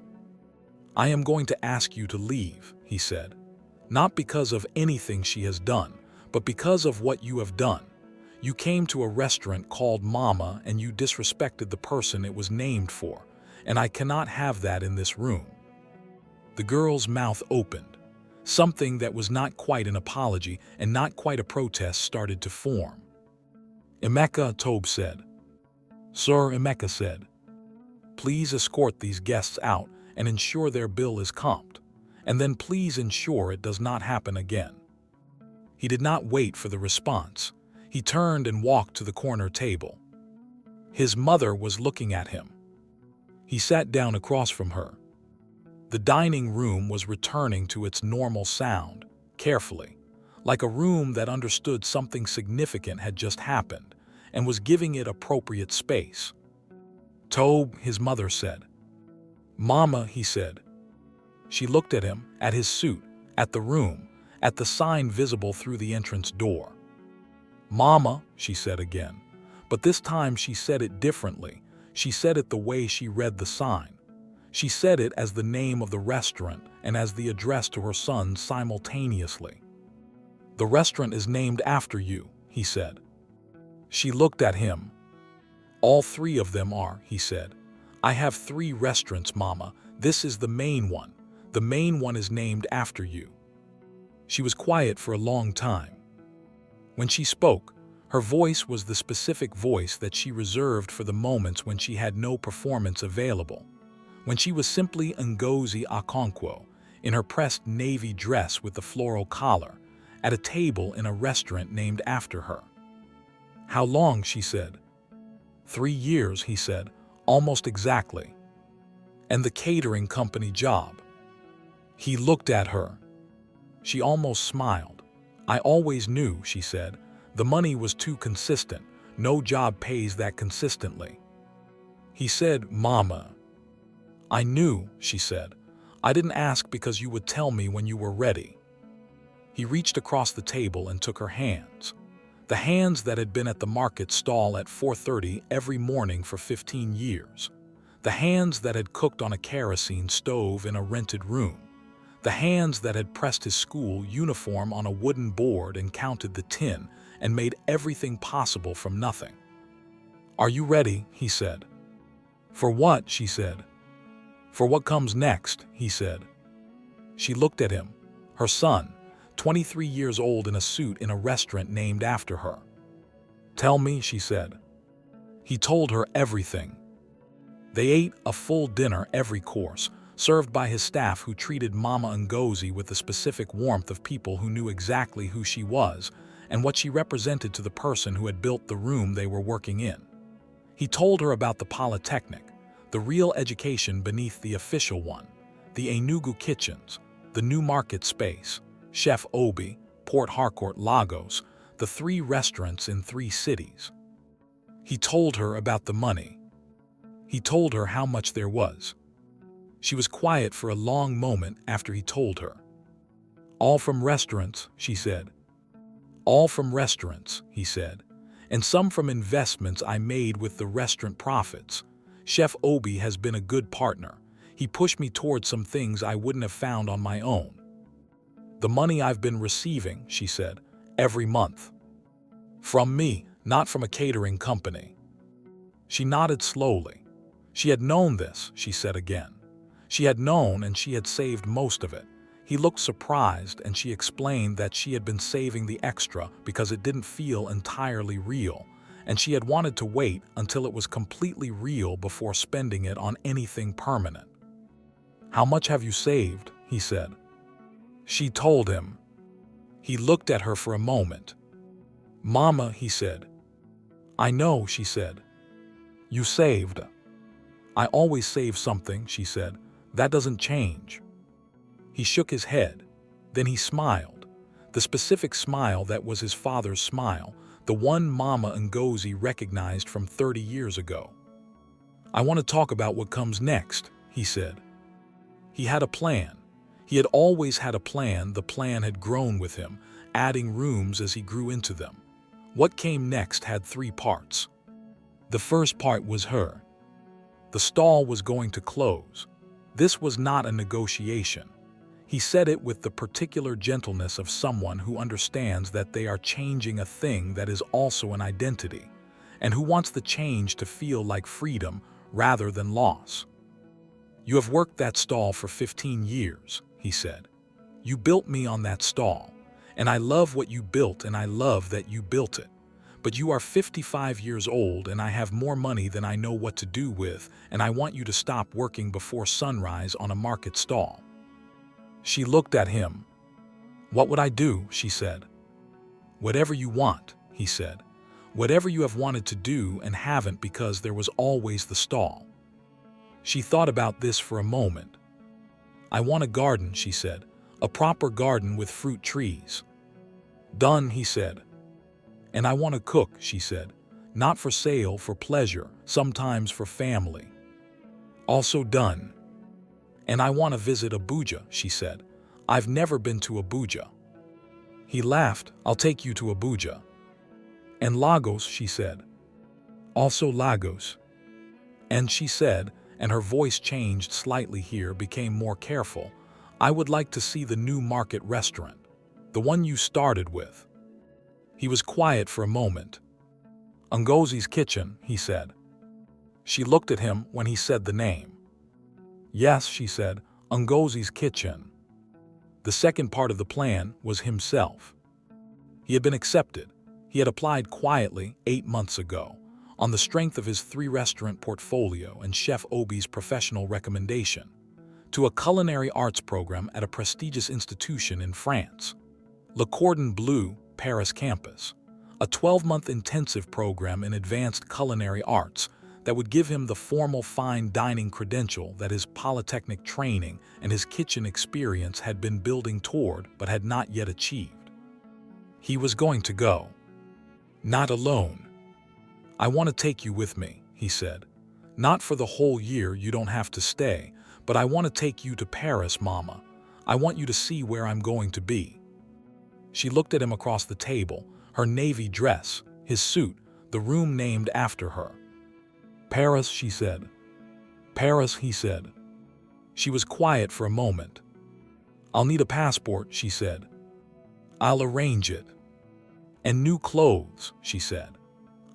"I am going to ask you to leave," he said. "Not because of anything she has done, but because of what you have done. You came to a restaurant called Mama and you disrespected the person it was named for, and I cannot have that in this room." The girl's mouth opened. Something that was not quite an apology and not quite a protest started to form. "Emeka," Tobe said. "Sir," Emeka said. "Please escort these guests out and ensure their bill is comped, and then please ensure it does not happen again." He did not wait for the response. He turned and walked to the corner table. His mother was looking at him. He sat down across from her. The dining room was returning to its normal sound, carefully, like a room that understood something significant had just happened and was giving it appropriate space. "Tobe," his mother said. "Mama," he said. She looked at him, at his suit, at the room, at the sign visible through the entrance door. "Mama," she said again, but this time she said it differently. She said it the way she read the sign. She said it as the name of the restaurant and as the address to her son simultaneously. "The restaurant is named after you," he said. She looked at him. "All three of them are," he said. "I have 3 restaurants, Mama. This is the main one. The main one is named after you." She was quiet for a long time. When she spoke, her voice was the specific voice that she reserved for the moments when she had no performance available. When she was simply Ngozi Okonkwo, in her pressed navy dress with the floral collar, at a table in a restaurant named after her. "How long?" she said. 3 years, he said, almost exactly. "And the catering company job?" He looked at her. She almost smiled. "I always knew," she said. "The money was too consistent. No job pays that consistently." He said, "Mama." "I knew," she said. "I didn't ask because you would tell me when you were ready." He reached across the table and took her hands. The hands that had been at the market stall at 4:30 every morning for 15 years. The hands that had cooked on a kerosene stove in a rented room. The hands that had pressed his school uniform on a wooden board and counted the tin and made everything possible from nothing. "Are you ready?" he said. "For what?" she said. "For what comes next," he said. She looked at him. Her son, 23 years old in a suit in a restaurant named after her. "Tell me," she said. He told her everything. They ate a full dinner every course, served by his staff who treated Mama Ngozi with the specific warmth of people who knew exactly who she was and what she represented to the person who had built the room they were working in. He told her about the Polytechnic, the real education beneath the official one, the Enugu kitchens, the new market space, Chef Obi, Port Harcourt, Lagos, the 3 restaurants in 3 cities. He told her about the money. He told her how much there was. She was quiet for a long moment after he told her. "All from restaurants," she said. "All from restaurants," he said, "and some from investments I made with the restaurant profits. Chef Obi has been a good partner. He pushed me towards some things I wouldn't have found on my own. The money I've been receiving," she said, "every month. From me, not from a catering company." She nodded slowly. She had known this, she said again. She had known and she had saved most of it. He looked surprised and she explained that she had been saving the extra because it didn't feel entirely real, and she had wanted to wait until it was completely real before spending it on anything permanent. "How much have you saved?" he said. She told him. He looked at her for a moment. "Mama," he said. "I know," she said. "You saved." "I always save something," she said. "That doesn't change." He shook his head. Then he smiled. The specific smile that was his father's smile, the one Mama Ngozi recognized from 30 years ago. "I want to talk about what comes next," he said. He had a plan. He had always had a plan. The plan had grown with him, adding rooms as he grew into them. What came next had 3 parts. The first part was her. The stall was going to close. This was not a negotiation. He said it with the particular gentleness of someone who understands that they are changing a thing that is also an identity, and who wants the change to feel like freedom rather than loss. "You have worked that stall for 15 years, he said. "You built me on that stall, and I love what you built and I love that you built it. But you are 55 years old and I have more money than I know what to do with, and I want you to stop working before sunrise on a market stall." She looked at him. "What would I do?" she said. "Whatever you want," he said. "Whatever you have wanted to do and haven't because there was always the stall." She thought about this for a moment. "I want a garden," she said. "A proper garden with fruit trees." "Done," he said. "And I want to cook," she said. "Not for sale, for pleasure, sometimes for family." "Also done." "And I want to visit Abuja," she said. "I've never been to Abuja." He laughed. "I'll take you to Abuja." "And Lagos," she said. "Also Lagos." And she said, and her voice changed slightly here, became more careful, "I would like to see the new market restaurant, the one you started with." He was quiet for a moment. "Ngozi's Kitchen," he said. She looked at him when he said the name. "Yes," she said, "Ngozi's Kitchen." The second part of the plan was himself. He had been accepted. He had applied quietly 8 months ago, on the strength of his 3-restaurant portfolio and Chef Obi's professional recommendation, to a culinary arts program at a prestigious institution in France, Le Cordon Bleu, Paris campus, a 12-month intensive program in advanced culinary arts that would give him the formal fine dining credential that his polytechnic training and his kitchen experience had been building toward but had not yet achieved. He was going to go. Not alone. "I want to take you with me," he said. "Not for the whole year, you don't have to stay, but I want to take you to Paris, Mama. I want you to see where I'm going to be." She looked at him across the table, her navy dress, his suit, the room named after her. "Paris," she said. "Paris," he said. She was quiet for a moment. "I'll need a passport," she said. "I'll arrange it." "And new clothes," she said.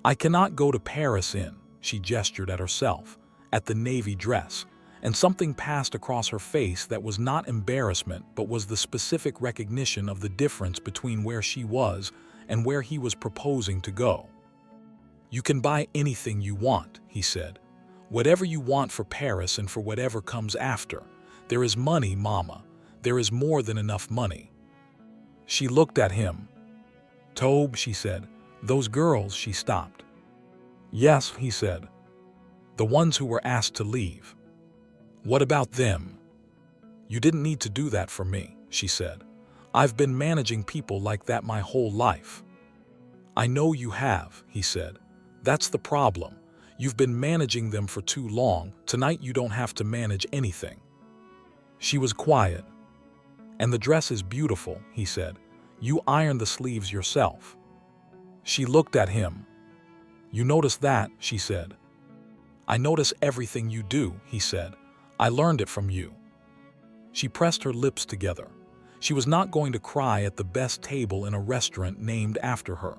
"I cannot go to Paris in," she gestured at herself, at the navy dress, and something passed across her face that was not embarrassment but was the specific recognition of the difference between where she was and where he was proposing to go. "You can buy anything you want," he said. "Whatever you want for Paris and for whatever comes after. There is money, Mama. There is more than enough money." She looked at him. "Tobe," she said. "Those girls," she stopped. "Yes," he said. "The ones who were asked to leave. What about them?" "You didn't need to do that for me," she said. "I've been managing people like that my whole life." "I know you have," he said. "That's the problem. You've been managing them for too long. Tonight you don't have to manage anything." She was quiet. "And the dress is beautiful," he said. "You iron the sleeves yourself." She looked at him. "You notice that," she said. "I notice everything you do," he said. "I learned it from you." She pressed her lips together. She was not going to cry at the best table in a restaurant named after her.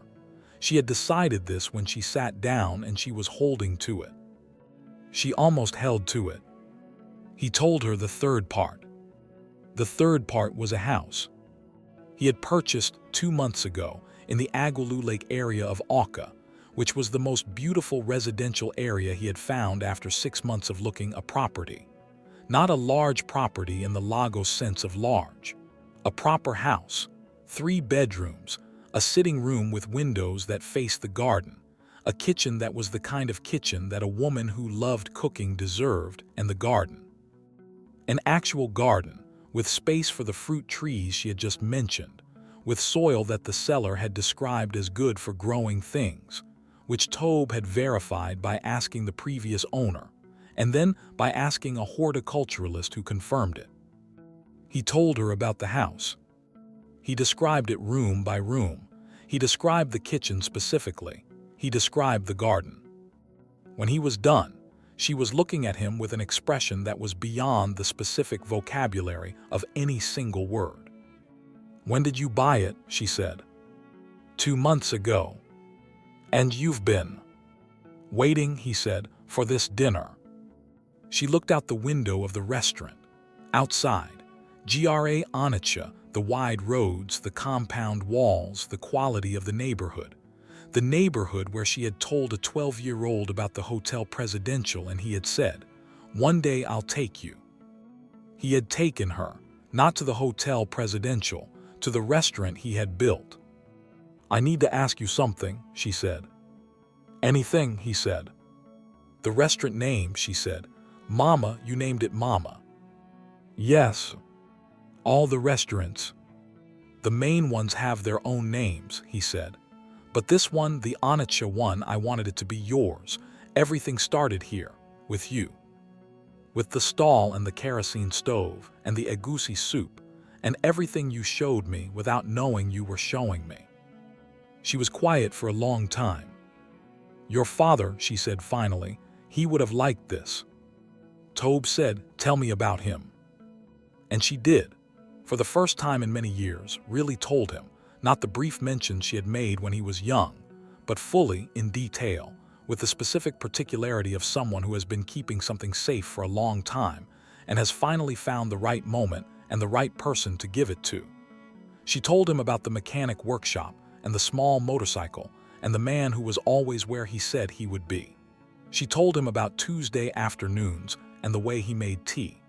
She had decided this when she sat down, and she was holding to it. She almost held to it. He told her the third part. The third part was a house he had purchased 2 months ago in the Agulu Lake area of Awka, which was the most beautiful residential area he had found after 6 months of looking a property. Not a large property in the Lagos sense of large. A proper house, 3 bedrooms, a sitting room with windows that faced the garden, a kitchen that was the kind of kitchen that a woman who loved cooking deserved, and the garden. An actual garden, with space for the fruit trees she had just mentioned, with soil that the seller had described as good for growing things, which Tobe had verified by asking the previous owner, and then by asking a horticulturalist who confirmed it. He told her about the house. He described it room by room. He described the kitchen specifically. He described the garden. When he was done, She was looking at him with an expression that was beyond the specific vocabulary of any single word. "When did you buy it?" she said. "2 months ago." "And you've been waiting," he said, "for this dinner." She looked out the window of the restaurant. Outside, Onitsha, the wide roads, the compound walls, the quality of the neighborhood. The neighborhood where she had told a 12-year-old about the Hotel Presidential, and he had said, "One day I'll take you." He had taken her, not to the Hotel Presidential, to the restaurant he had built. "I need to ask you something," she said. "Anything," he said. "The restaurant name," she said. "Mama, you named it Mama." "Yes. All the restaurants. The main ones have their own names," he said. "But this one, the Onitsha one, I wanted it to be yours. Everything started here, with you. With the stall and the kerosene stove and the egusi soup and everything you showed me without knowing you were showing me." She was quiet for a long time. "Your father," she said finally, "he would have liked this." Tobe said, "Tell me about him." And she did. For the first time in many years, really told him, not the brief mention she had made when he was young, but fully, in detail, with the specific particularity of someone who has been keeping something safe for a long time and has finally found the right moment and the right person to give it to. She told him about the mechanic workshop and the small motorcycle and the man who was always where he said he would be. She told him about Tuesday afternoons and the way he made tea.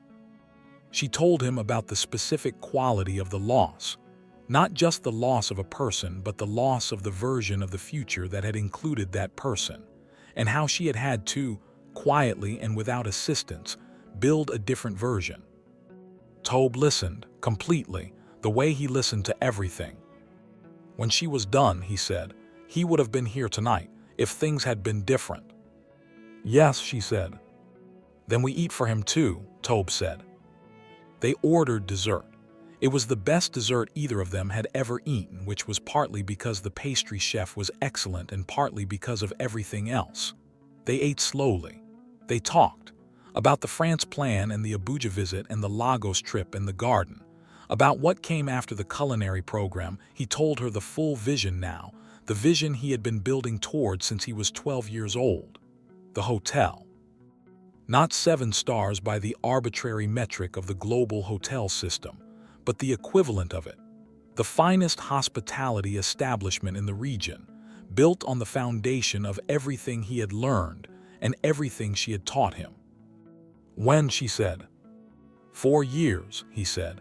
She told him about the specific quality of the loss, not just the loss of a person, but the loss of the version of the future that had included that person, and how she had had to, quietly and without assistance, build a different version. Tobe listened, completely, the way he listened to everything. When she was done, he said, he would have been here tonight if things had been different. "Yes," she said. "Then we eat for him too," Tobe said. They ordered dessert. It was the best dessert either of them had ever eaten, which was partly because the pastry chef was excellent and partly because of everything else. They ate slowly. They talked about the France plan and the Abuja visit and the Lagos trip and the garden, about what came after the culinary program. He told her the full vision now, the vision he had been building toward since he was 12 years old. The hotel. Not 7 stars by the arbitrary metric of the global hotel system, but the equivalent of it. The finest hospitality establishment in the region, built on the foundation of everything he had learned and everything she had taught him. "When?" she said. 4 years, he said.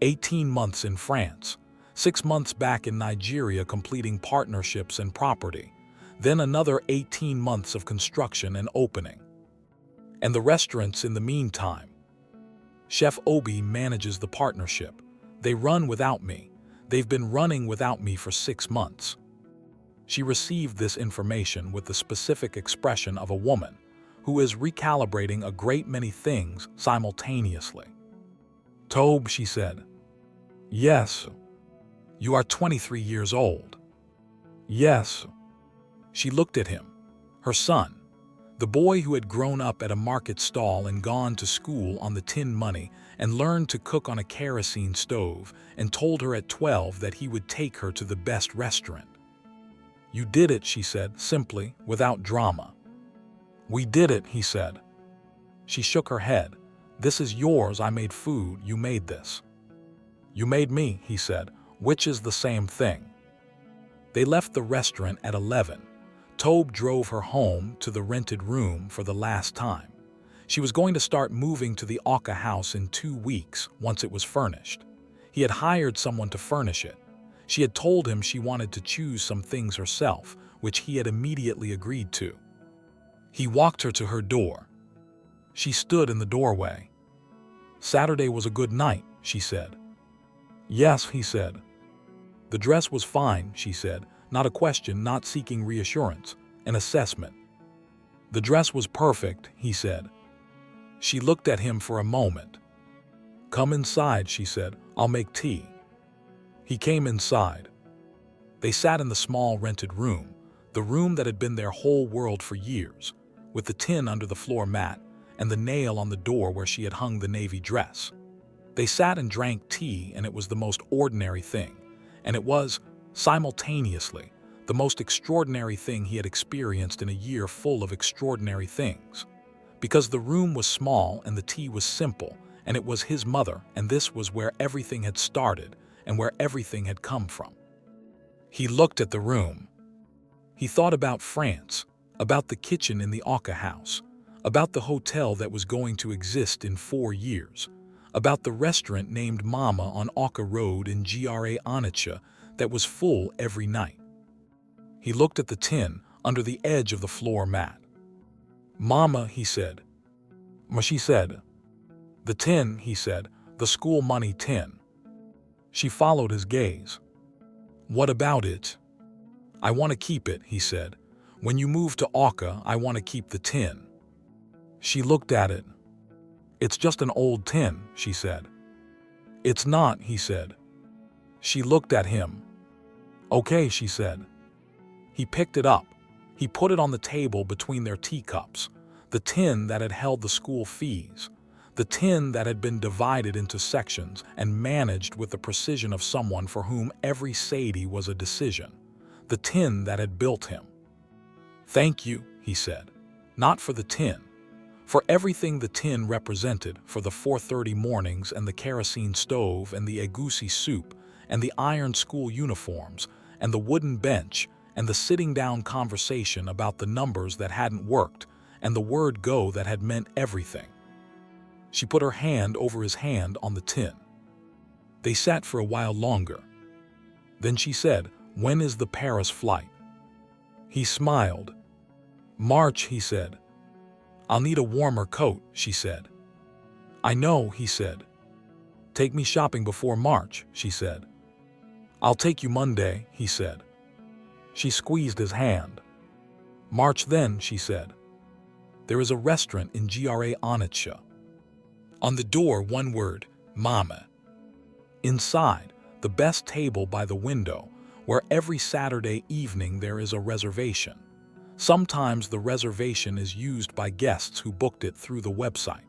18 months in France, 6 months back in Nigeria completing partnerships and property, then another 18 months of construction and opening. And the restaurants in the meantime. Chef Obi manages the partnership. They run without me. They've been running without me for 6 months. She received this information with the specific expression of a woman who is recalibrating a great many things simultaneously. "Tobe," she said. "Yes." "You are 23 years old." "Yes." She looked at him. Her son. The boy who had grown up at a market stall and gone to school on the tin money and learned to cook on a kerosene stove and told her at 12 that he would take her to the best restaurant. "You did it," she said, simply, without drama. "We did it," he said. She shook her head. "This is yours. I made food. You made this." "You made me," he said, which is the same thing. They left the restaurant at 11. Tobe drove her home to the rented room for the last time. She was going to start moving to the Oka house in 2 weeks once it was furnished. He had hired someone to furnish it. She had told him she wanted to choose some things herself, which he had immediately agreed to. He walked her to her door. She stood in the doorway. "Saturday was a good night," she said. "Yes," he said. "The dress was fine," she said. Not a question, not seeking reassurance, an assessment. "The dress was perfect," he said. She looked at him for a moment. "Come inside," she said. "I'll make tea." He came inside. They sat in the small rented room, the room that had been their whole world for years, with the tin under the floor mat and the nail on the door where she had hung the navy dress. They sat and drank tea, and it was the most ordinary thing, and it was, simultaneously, the most extraordinary thing he had experienced in a year full of extraordinary things. Because the room was small and the tea was simple, and it was his mother, and this was where everything had started and where everything had come from. He looked at the room. He thought about France, about the kitchen in the Oka house, about the hotel that was going to exist in 4 years, about the restaurant named Mama on Oka Road in Onitsha that was full every night. He looked at the tin under the edge of the floor mat. "Mama," he said. She said. "The tin," he said, "the school money tin." She followed his gaze. "What about it?" "I want to keep it," he said. "When you move to Oka, I want to keep the tin." She looked at it. "It's just an old tin," she said. "It's not," he said. She looked at him. "Okay," she said. He picked it up. He put it on the table between their teacups, the tin that had held the school fees, the tin that had been divided into sections and managed with the precision of someone for whom every Sadie was a decision, the tin that had built him. "Thank you," he said, "not for the tin, for everything the tin represented, for the 4:30 mornings and the kerosene stove and the egusi soup and the ironed school uniforms and the wooden bench and the sitting-down conversation about the numbers that hadn't worked and the word go that had meant everything." She put her hand over his hand on the tin. They sat for a while longer. Then she said, "When is the Paris flight?" He smiled. "March," he said. "I'll need a warmer coat," she said. "I know," he said. "Take me shopping before March," she said. "I'll take you Monday," he said. She squeezed his hand. "March then," she said. "There is a restaurant in Onitsha. On the door, one word, Mama. Inside, the best table by the window, where every Saturday evening there is a reservation. Sometimes the reservation is used by guests who booked it through the website.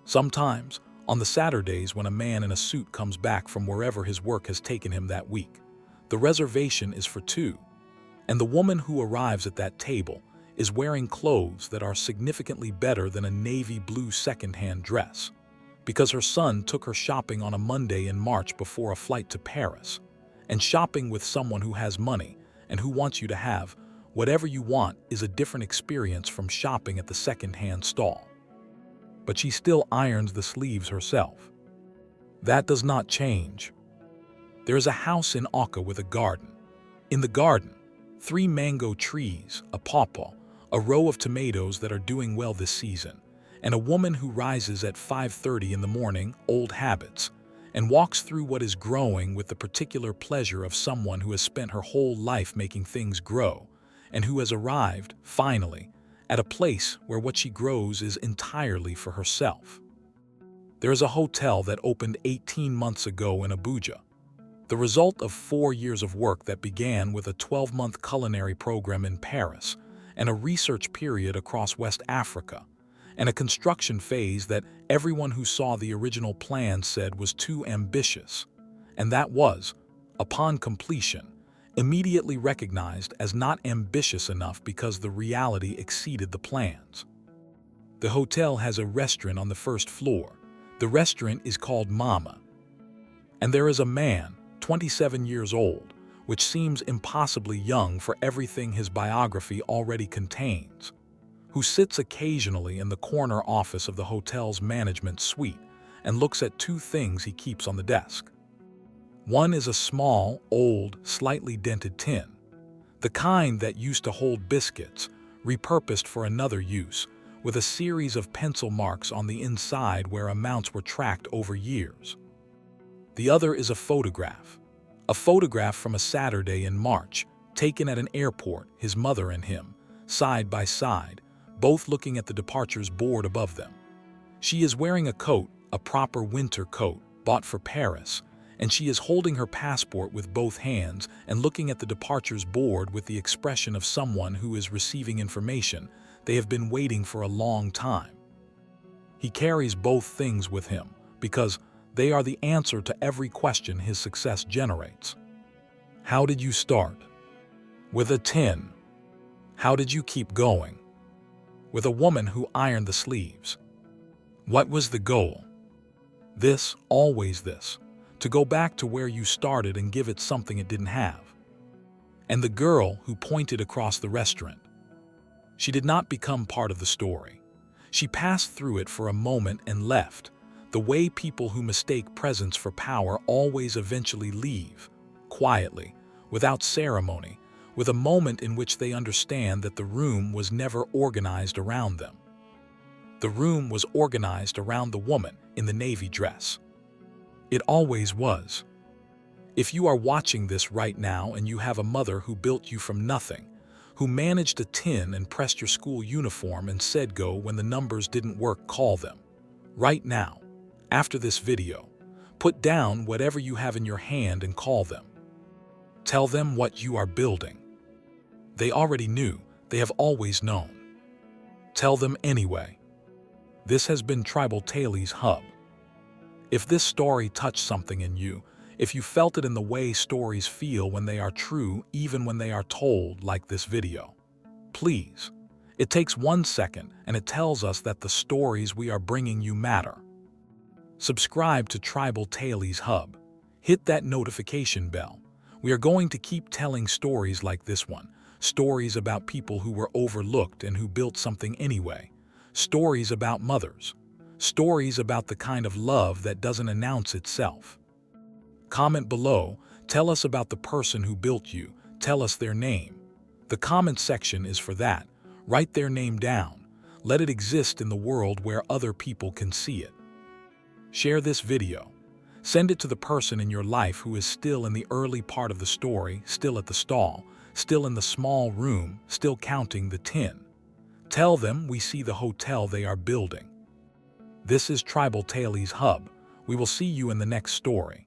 Sometimes, on the Saturdays when a man in a suit comes back from wherever his work has taken him that week, the reservation is for 2. And the woman who arrives at that table is wearing clothes that are significantly better than a navy blue second-hand dress, because her son took her shopping on a Monday in March before a flight to Paris, and shopping with someone who has money and who wants you to have whatever you want is a different experience from shopping at the second-hand stall. But she still irons the sleeves herself. That does not change. There is a house in Oka with a garden. In the garden, 3 mango trees, a pawpaw, a row of tomatoes that are doing well this season, and a woman who rises at 5:30 in the morning, old habits, and walks through what is growing with the particular pleasure of someone who has spent her whole life making things grow, and who has arrived, finally, at a place where what she grows is entirely for herself. There is a hotel that opened 18 months ago in Abuja, the result of 4 years of work that began with a 12-month culinary program in Paris and a research period across West Africa, and a construction phase that everyone who saw the original plan said was too ambitious, and that was, upon completion, immediately recognized as not ambitious enough because the reality exceeded the plans. The hotel has a restaurant on the first floor. The restaurant is called Mama. And there is a man, 27 years old, which seems impossibly young for everything his biography already contains, who sits occasionally in the corner office of the hotel's management suite and looks at 2 things he keeps on the desk. One is a small, old, slightly dented tin, the kind that used to hold biscuits, repurposed for another use, with a series of pencil marks on the inside where amounts were tracked over years. The other is a photograph from a Saturday in March, taken at an airport, his mother and him, side by side, both looking at the departures board above them. She is wearing a coat, a proper winter coat, bought for Paris, and she is holding her passport with both hands and looking at the departures board with the expression of someone who is receiving information, They have been waiting for a long time. He carries both things with him because they are the answer to every question his success generates. How did you start? With a tin. How did you keep going? With a woman who ironed the sleeves. What was the goal? This, always this. To go back to where you started and give it something it didn't have. And the girl who pointed across the restaurant. She did not become part of the story. She passed through it for a moment and left, the way people who mistake presence for power always eventually leave, quietly, without ceremony, with a moment in which they understand that the room was never organized around them. The room was organized around the woman in the navy dress. It always was. If you are watching this right now and you have a mother who built you from nothing, who managed a tin and pressed your school uniform and said go when the numbers didn't work, call them. Right now, after this video, put down whatever you have in your hand and call them. Tell them what you are building. They already knew, they have always known. Tell them anyway. This has been Tribal Tales Hub. If this story touched something in you, if you felt it in the way stories feel when they are true, even when they are told like this video, please. It takes 1 second and it tells us that the stories we are bringing you matter. Subscribe to Tribal Tales Hub. Hit that notification bell. We are going to keep telling stories like this one, stories about people who were overlooked and who built something anyway, stories about mothers, stories about the kind of love that doesn't announce itself. Comment below, tell us about the person who built you, tell us their name. The comment section is for that. Write their name down. Let it exist in the world where other people can see it. Share this video. Send it to the person in your life who is still in the early part of the story, still at the stall, still in the small room, still counting the tin. Tell them we see the hotel they are building. This is Tribal Tales Hub. We will see you in the next story.